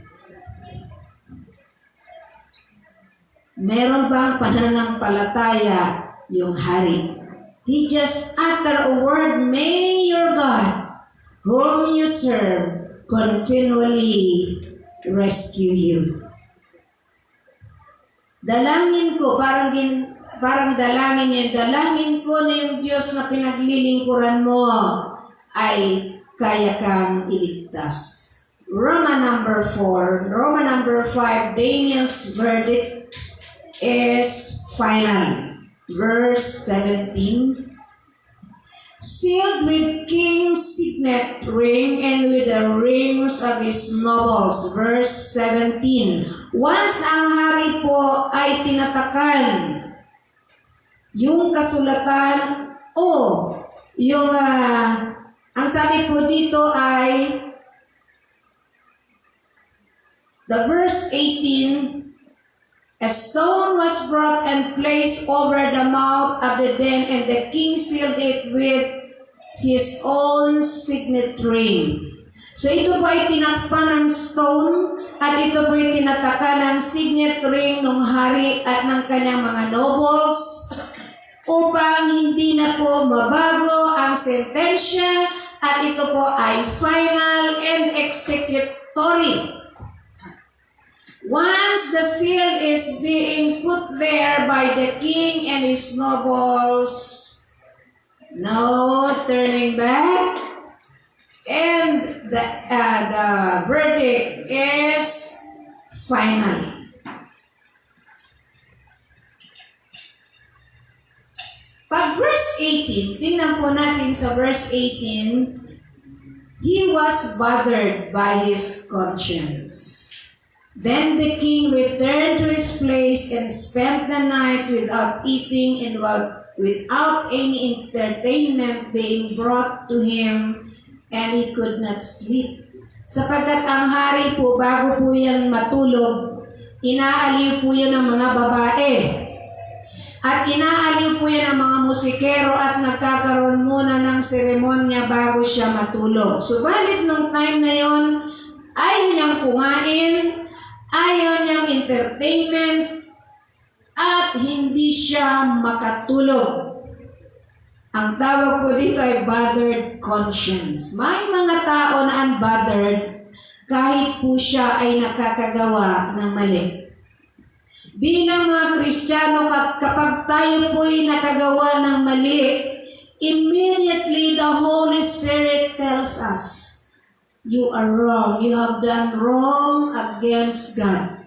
Meron bang pananampalataya yung hari? He just uttered a word, may your God whom you serve continually rescue you. Dalangin ko, parang dalangin niya, dalangin ko na yung Diyos na pinaglilingkuran mo ay kaya kang iligtas. Roman number 5, Daniel's verdict is final. Verse 17. Sealed with king's signet ring and with the rings of his nobles. Verse 17. Once ang hari po ay tinatakan, yung kasulatan ang sabi po dito ay the verse 18, a stone was brought and placed over the mouth of the den, and the king sealed it with his own signet ring. So ito po ay tinakpan ng stone at ito po ay tinatakan ng signet ring ng hari at ng kanyang mga nobles upang hindi na po mabago ang sentensya at ito po ay final and executory. Once the seal is being put there by the king and his nobles, no turning back, and the verdict is final. Pag verse 18, tingnan po natin sa verse 18, he was bothered by his conscience. Then the king returned to his place and spent the night without eating and without any entertainment being brought to him, and he could not sleep. Sapagkat ang hari po, bago po yan matulog, inaaliw po yan ng mga babae. At inaaliw po yan ng mga musikero at nagkakaroon muna ng seremonya bago siya matulog. Subalit nung time na yon, ayaw niyang kumain, ayaw niyang entertainment, at hindi siya makatulog. Ang tawag po dito ay bothered conscience. May mga tao na unbothered kahit po siya ay nakakagawa ng mali. Bilang mga Kristiyano, kapag tayo po ay nakagawa ng mali, immediately the Holy Spirit tells us, you are wrong. You have done wrong against God.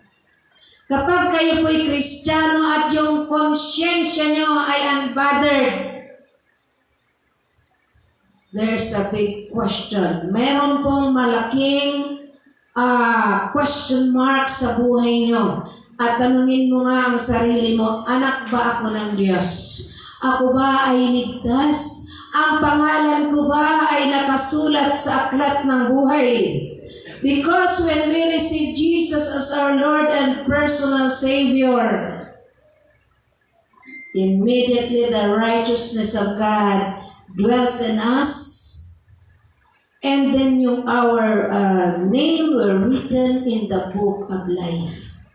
Kapag kayo po'y Kristiyano at yung konsyensya nyo ay unbothered, there's a big question. Meron pong malaking question mark sa buhay nyo. At tanungin mo nga ang sarili mo, anak ba ako ng Diyos? Ako ba ay ligtas? Ang pangalan ko ba ay nakasulat sa aklat ng buhay? Because when we receive Jesus as our Lord and personal Savior, immediately the righteousness of God dwells in us, and then our name were written in the book of life.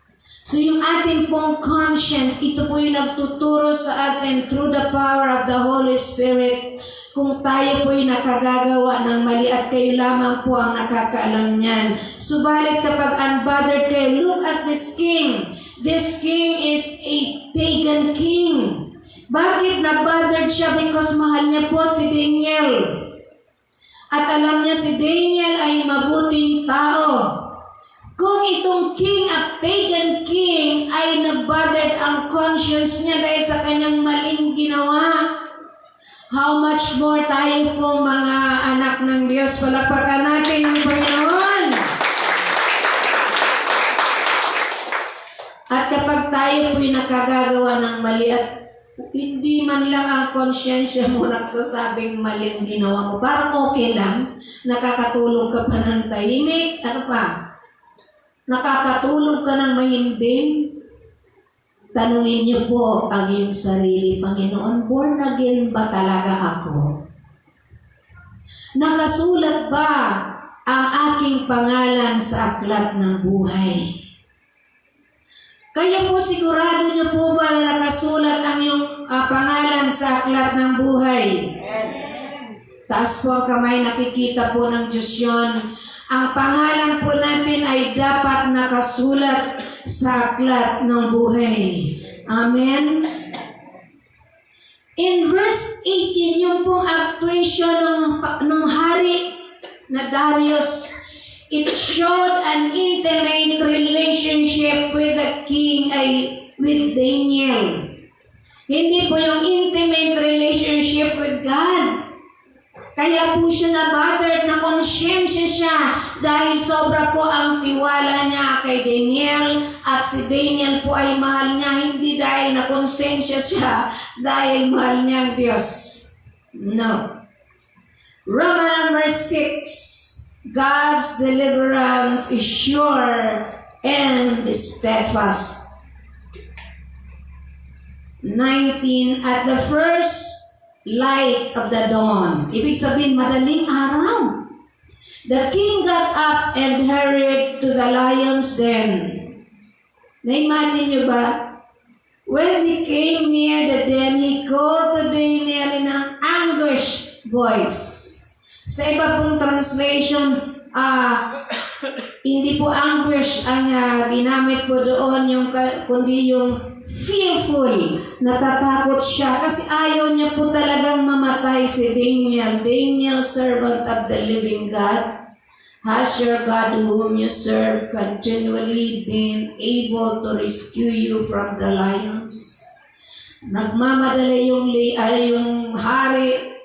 So yung ating pong conscience, ito po yung nagtuturo sa atin through the power of the Holy Spirit kung tayo po yung nakagagawa ng mali at kayo lamang po ang nakakaalam niyan. Subalit kapag unbothered kayo, look at this king. This king is a pagan king. Bakit na-bothered siya? Because mahal niya po si Daniel. At alam niya si Daniel ay mabuting tao. Kung itong king, a pagan king, ay nag-bothered ang conscience niya dahil sa kanyang maling ginawa, how much more tayo po mga anak ng Diyos? Palakpakan natin ang Panginoon. At kapag tayo po'y nakagagawa ng mali at hindi man lang ang konsyensya mo nagsasabing mali ang ginawa mo, parang okay lang, nakakatulog ka pa ng tahimik, ano pa? Nakakatulog ka ng mahimbing? Tanungin niyo po ang iyong sarili, Panginoon, born again ba talaga ako? Nakasulat ba ang aking pangalan sa aklat ng buhay? Kayo po sigurado niyo po ba na nakasulat ang iyong pangalan sa aklat ng buhay? Taas po ang kamay, nakikita po ng Diyos yun. Ang pangalan po natin ay dapat nakasulat sa aklat ng buhay. Amen? In verse 18, yung pong actuation ng hari na Darius, it showed an intimate relationship with the king, with Daniel. Hindi po yung intimate relationship with God. Kaya po siya na-bothered, na konsyensya siya dahil sobra po ang tiwala niya kay Daniel at si Daniel po ay mahal niya hindi dahil na konsensya siya dahil mahal niya ang Diyos. No. Roman number 6, God's deliverance is sure and steadfast. 19, at the first light of the dawn. Ibig sabihin, madaling araw. The king got up and hurried to the lion's den. Na-imagine nyo ba? When he came near the den, he called to Daniel in an anguished voice. Sa iba pong translation, hindi po anguish ang ginamit po doon, kundi yung fearful, natatakot siya kasi ayaw niya po talagang mamatay si Daniel. Daniel, servant of the living God, has your God whom you serve continually been able to rescue you from the lions? Nagmamadali yung hari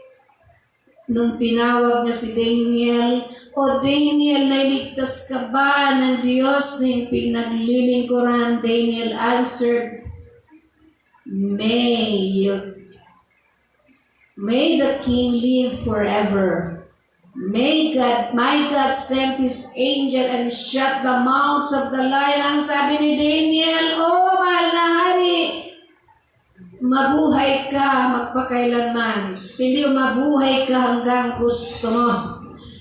nung tinawag niya si Daniel. O Daniel, nailigtas ka ba ng Diyos na pinaglilingkuran? Daniel answered, May the king live forever. My God sent his angel and shut the mouths of the lion. Ang sabi ni Daniel, mahal na hari, mabuhay ka magpakailanman. Hindi mabuhay ka hanggang gusto mo.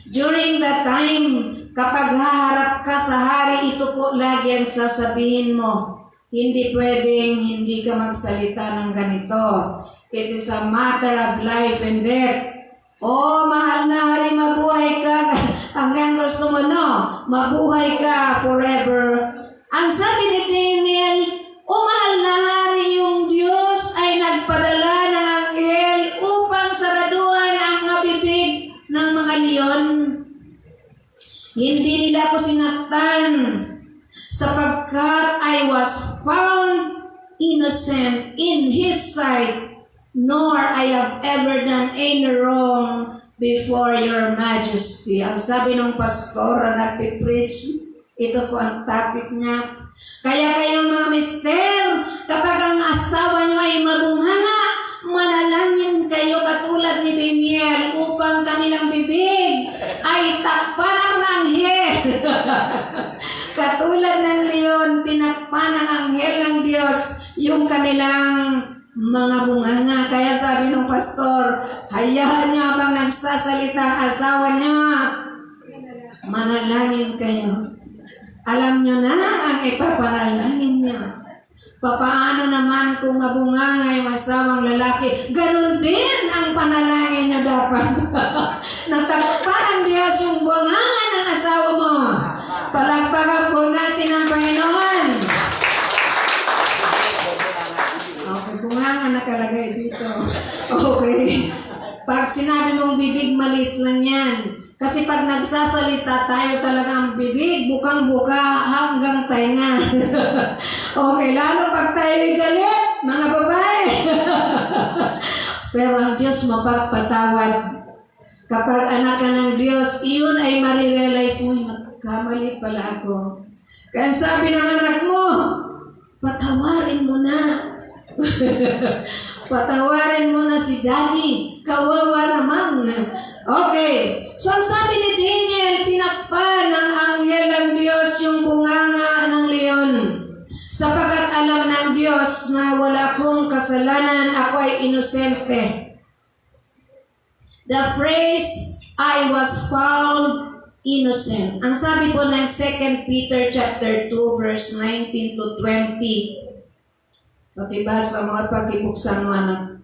During that time, kapag haharap ka sa hari, ito po lagi ang sasabihin mo. Hindi pwedeng hindi ka magsalita ng ganito. It is a matter of life and death. Mahal na hari, mabuhay ka hanggang gusto mo, no? Mabuhay ka forever. Ang sabi ni Daniel, mahal na hari, yung Diyos ay nagpadala ng anghel upang saraduhan ang mga bibig ng mga leon. Hindi nila ako sinaktan sapagkat I was found innocent in His sight, nor I have ever done any wrong before your majesty. Ang sabi ng pastor na nagpipreach, ito po ang topic niya. Kaya kayong mga mister, kapag ang asawa niyo ay mabunghanga, manalangin kayo katulad ni Daniel upang kanilang bibig ay takpan ng mga anghel. Katulad ng leon, tinakpan ng anghel ng Diyos yung kanilang mga bunganga. Kaya sabi ng pastor, hayaan niyo habang nagsasalita ang asawa niyo, manalangin kayo. Alam niyo na ang ipapanalangin niyo. Papaano naman kung mabunganga yung asawang lalaki, ganun din ang panalangin niyo dapat. Natakpan ng Diyos yung bunganga ng asawa mo. Palakpakan po natin ang Panginoon. Okay, bunganga nakalagay dito. Okay. Pag sinabi mong bibig, malit lang yan. Kasi pag nagsasalita tayo talaga ang bibig, bukang-buka hanggang tainga. Okay, lalo pag tayo'y galit, mga babae. Pero ang Diyos mapagpatawad. Kapag anak ka ng Diyos, iyon ay marirealize mo, magkamali pala ako. Kaya sabi ng anak mo, patawarin mo na. Patawarin mo na si Daddy. Kawawa naman. Okay. So, ang sabi ni Daniel, tinakpan ng anghel ng Diyos yung bunganga ng leon. Sapagkat alam ng Diyos na wala akong kasalanan, ako ay inosente. The phrase, I was found innocent. Ang sabi po ng 2 Peter chapter 2, verse 19 to 20. Pakibasa mga pagkibuksan mo anak.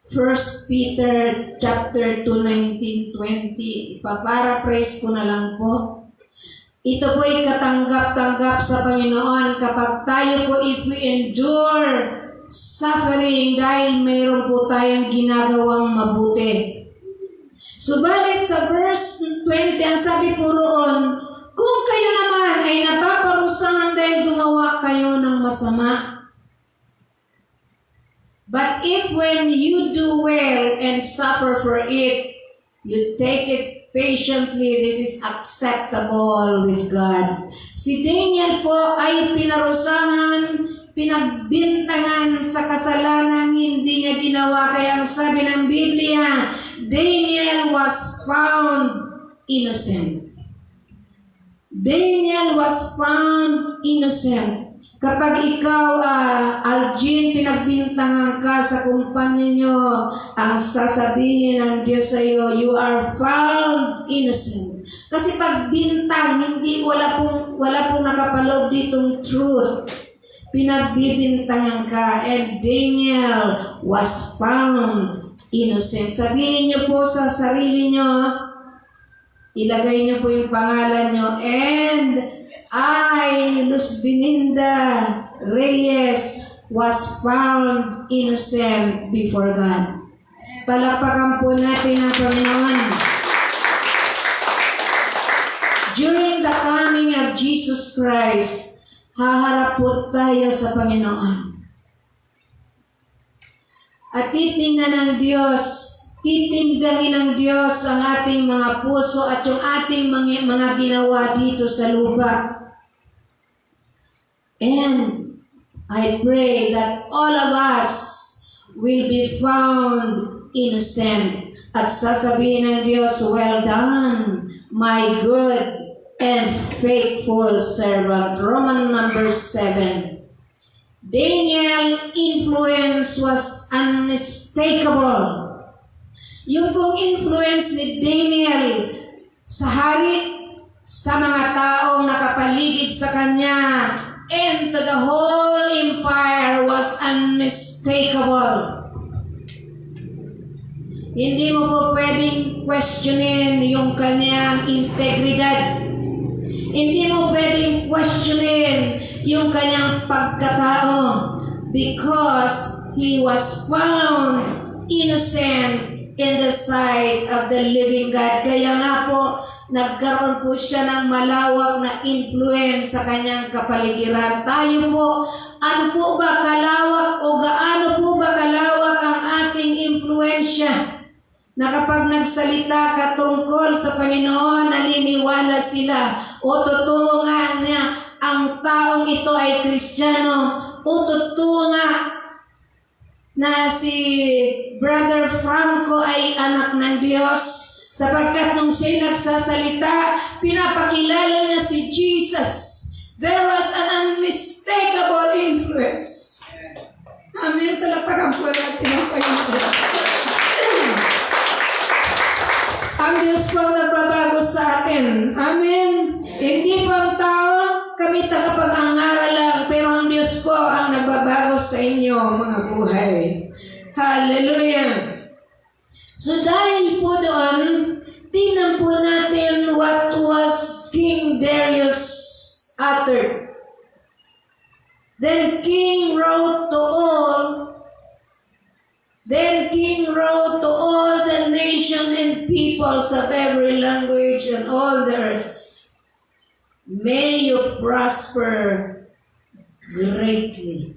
1 Peter chapter 2, 19, 20. Ipaparaphrase ko na lang po. Ito po ay katanggap-tanggap sa Panginoon kapag tayo po if we endure suffering dahil mayroon po tayong ginagawang mabuti. Subalit sa verse 20, ang sabi po roon, kung kayo naman ay napaparusahan dahil gumawa kayo ng masama. But if when you do well and suffer for it, you take it patiently, this is acceptable with God. Si Daniel po ay pinarusahan, pinagbintangan sa kasalanang hindi niya ginawa. Kaya ang sabi ng Biblia, Daniel was found innocent. Daniel was found innocent. Kapag ikaw, Algin, pinagbintangan ka sa kumpanya nyo, ang sasabihin ng Diyos sa iyo, you are found innocent. Kasi pag bintang, hindi, wala pong nakapaloob ditong truth. Pinagbibintangan ka, and Daniel was found innocent. Sabihin nyo po sa sarili nyo, ilagay nyo po yung pangalan nyo, and I, Luz Bininda Reyes, was found innocent before God. Palakpakan po natin ang Panginoon. During the coming of Jesus Christ, haharap po tayo sa Panginoon. At titingnan ng Diyos, titinggangin ng Diyos ang ating mga puso at yung ating mga ginawa dito sa lupa. And I pray that all of us will be found innocent. At sasabihin ng Diyos, well done, my good and faithful servant. Roman number 7. Daniel's influence was unmistakable. Yung pong influence ni Daniel sa hari, sa mga taong nakapaligid sa kanya, and to the whole empire was unmistakable. Hindi mo po pwedeng questionin yung kanyang integridad. Hindi mo pwedeng questionin yung kanyang pagkatao because he was found innocent in the sight of the living God. Kaya nga po, nagkaroon po siya ng malawak na influence sa kanyang kapaligiran. Tayo po, ano po ba kalawak o gaano po ba kalawak ang ating influensya? na kapag nagsalita ka tungkol sa Panginoon, naniniwala sila. O totoo nga niya, ang taong ito ay Kristiyano. O totoo nga na si Brother Franco ay anak ng Diyos. Sapagkat nung siya nagsasalita, pinapakilala niya si Jesus. There was an unmistakable influence. Amen. Talapakan po natin ang Panginoon. Ang Diyos po ang nagbabago sa atin. Amen. Hindi po ang tao, kami tagapag-angara lang, pero ang Diyos po ang nagbabago sa inyo, mga buhay. Hallelujah. So dahil po doon, tingnan po natin what was King Darius uttered. Then King wrote to all the nation and peoples of every language on all the earth. May you prosper greatly.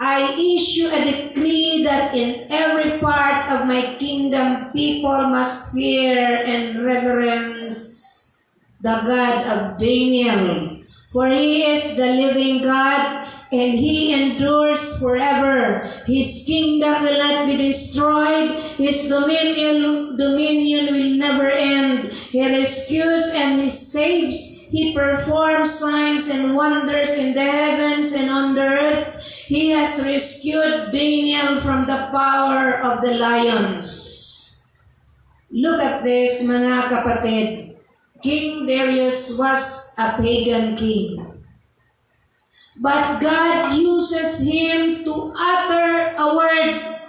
I issue a decree that in every part of my kingdom people must fear and reverence the God of Daniel. For he is the living God and he endures forever. His kingdom will not be destroyed. His dominion will never end. He rescues and he saves. He performs signs and wonders in the heavens and on the earth. He has rescued Daniel from the power of the lions. Look at this, mga kapatid. King Darius was a pagan king. But God uses him to utter a word,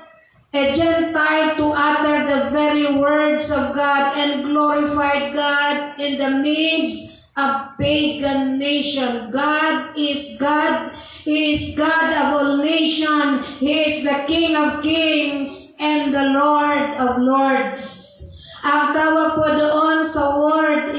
a Gentile to utter the very words of God and glorified God in the midst of pagan nation. God is God. He is God of all nations. He is the King of kings and the Lord of lords. Ang tawag po doon sa word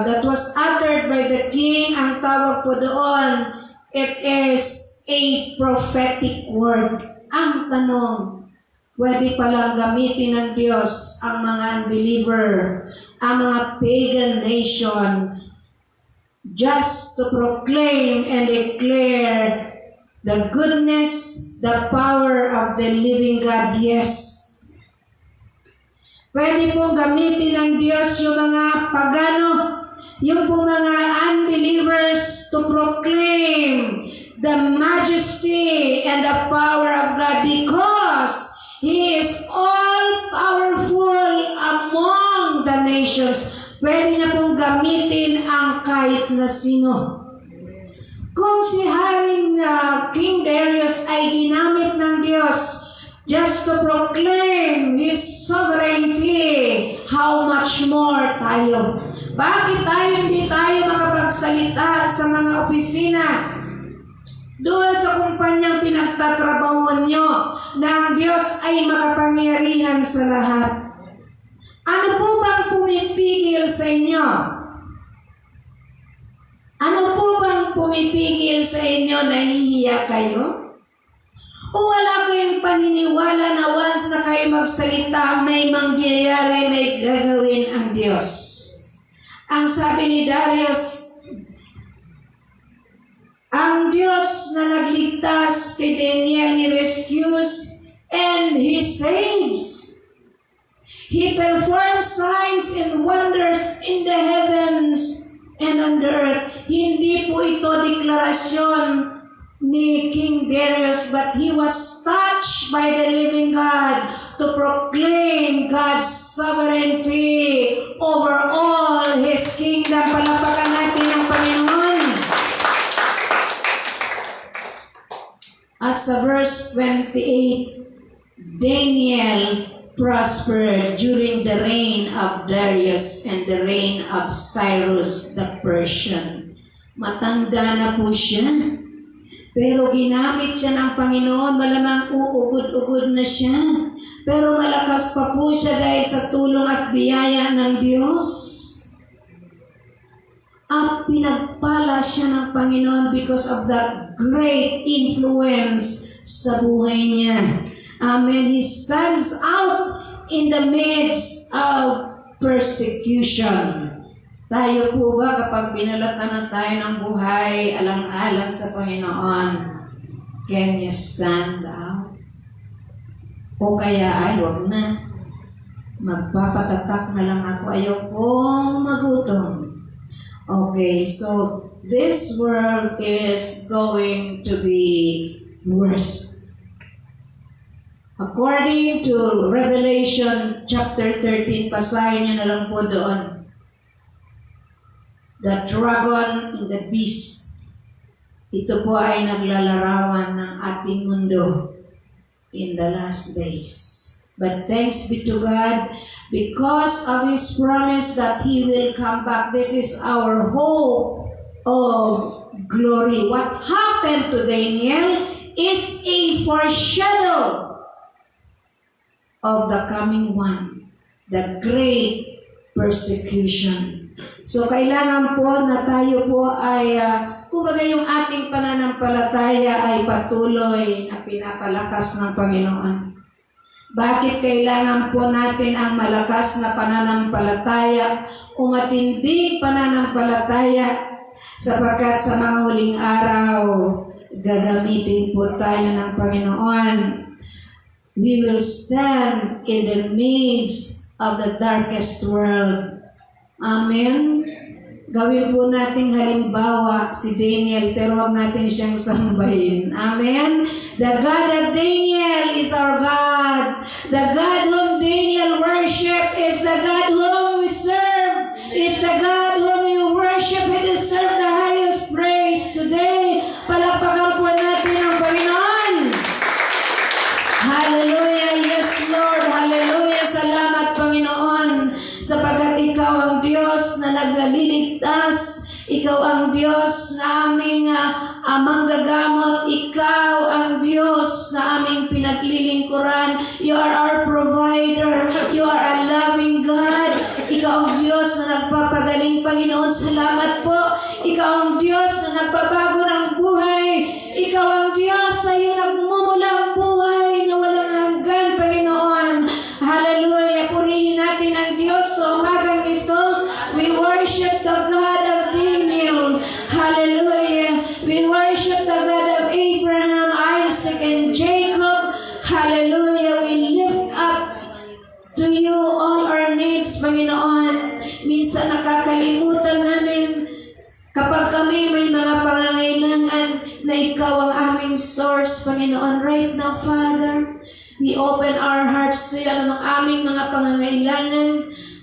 that was uttered by the king, ang tawag po doon, it is a prophetic word. Ang tanong, pwede palang gamitin ng Diyos ang mga unbeliever, ang mga pagan nation, just to proclaim and declare the goodness, the power of the living God. Yes. Pwede pong gamitin ng Diyos yung mga pagano, yung pong mga unbelievers to proclaim the majesty and the power of God because He is all-powerful among the nations. Pwede na pong gamitin ang kahit na sino. Kung si Haring King Darius ay ginamit ng Diyos just to proclaim His sovereignty, how much more tayo? Bakit hindi tayo makapagsalita sa mga opisina? Doon sa kumpanyang pinagtatrabahuan nyo na ang Diyos ay makapangyarihan sa lahat. Ano po bang pumipigil sa inyo? Ano po bang pumipigil sa inyo? Nahihiya kayo? O wala kayong paniniwala na once na kayo magsalita, may mangyayari, may gagawin ang Diyos? Ang sabi ni Darius, ang Diyos na nagligtas kay Daniel, He rescues and He saves. He performs signs and wonders in the heavens and on the earth. Hindi po ito deklarasyon ni King Darius, but he was touched by the living God to proclaim God's sovereignty over all His kingdom. Palapakan natin ang Panginoon. At sa verse 28, Daniel prospered during the reign of Darius and the reign of Cyrus the Persian. Matanda na po siya, pero ginamit siya ng Panginoon. Malamang uugod-ugod na siya, pero malakas pa po siya dahil sa tulong at biyaya ng Diyos. at pinagpala siya ng Panginoon because of that great influence sa buhay niya. Amen. He stands out in the midst of persecution. Tayo po ba kapag binalatan na tayo ng buhay, alang-alang sa Panginoon, can you stand out? O kaya ay wag na. Magpapatatak na lang ako, ayokong magutom. Okay, so this world is going to be worse. According to Revelation chapter 13, basahin niyo na lang po doon. The dragon and the beast. Ito po ay naglalarawan ng ating mundo in the last days. But thanks be to God, because of His promise that He will come back. This is our hope of glory. What happened to Daniel is a foreshadow of the coming one, the great persecution. So kailangan po na tayo po ay, kumbaga yung ating pananampalataya ay patuloy na pinapalakas ng Panginoon. Bakit kailangan po natin ang malakas na pananampalataya o matinding pananampalataya? Sapagkat sa mga huling araw, gagamitin po tayo ng Panginoon. We will stand in the midst of the darkest world. Amen. Gawin po nating halimbawa si Daniel, pero huwag natin siyang sambahin. Amen. The God of Daniel is our God. The God whom Daniel worship is the God whom we serve. Is the God whom we worship. He deserves the highest praise today. Palakpakan po natin ang Panginoon. Hallelujah. Yes, Lord. Hallelujah. Salamat, Panginoon, sapagkat Ikaw ang Diyos na nagliligtas. Ikaw ang Diyos na aming manggagamot. Ikaw ang Diyos na aming pinaglilingkuran. You are our provider. You are a loving God. Ikaw ang Diyos na nagpapagaling, Panginoon. Salamat po. Ikaw ang Diyos na nagbabago ng buhay. Ikaw ang Diyos na yung nagmumulang buhay na walang hanggan, Panginoon. Hallelujah. Purihin natin ang Diyos sa umagang ito. We worship the God of Daniel. Hallelujah. We worship the God of Abraham, Isaac, and Jacob. Hallelujah. We lift up to you all our needs, Panginoon. Minsan nakakalimutan namin kapag kami may mga pangangailangan na Ikaw ang aming source, Panginoon. Right now, Father, we open our hearts to you. Anumang aming mga pangangailangan,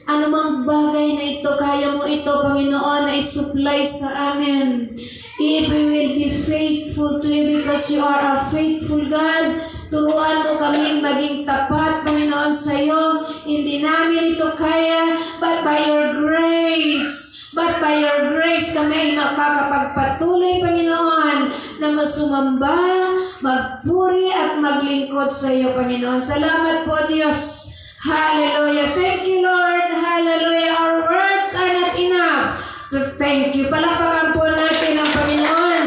anumang bagay na ito, kaya mo ito, Panginoon, na isupply sa amin. If we will be faithful to you because you are a faithful God, turuan mo kaming maging tapat, Panginoon, sa iyo. Hindi namin ito kaya, but by your grace, kami makakapagpatuloy, Panginoon, na masumamba, magpuri at maglingkod sa iyo, Panginoon. Salamat po, Diyos. Hallelujah. Thank you, Lord. Hallelujah. Our words are not enough to thank you. Palakpakan po natin ang Panginoon.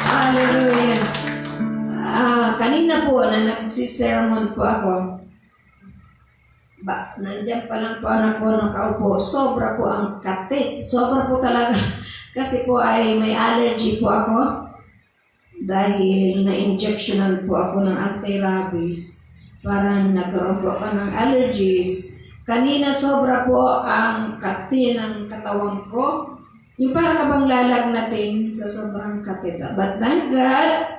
Hallelujah. Kanina po na nagsisermon po ako. Nandiyan pa lang po ako nakaupo. Sobra po ang katit. Sobra po talaga. Kasi po ay may allergy po ako. Dahil na-injectionan po ako ng anti-rabies. Parang nagkaroon po ako ng allergies. Kanina sobra po ang kati ng katawan ko. Yung parang kabang lalagnatin sa sobrang kati. But thank God,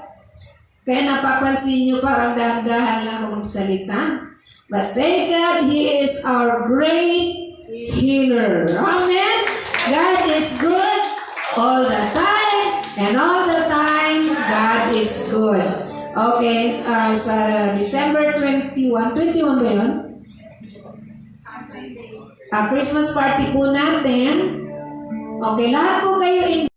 kaya napapansin nyo parang dahan-dahan lang ako magsalita. But thank God, He is our great healer. Amen? God is good all the time, and all the time, God is good. Okay, sa December 21 ba yun? Christmas party po natin. Okay, lahat po kayo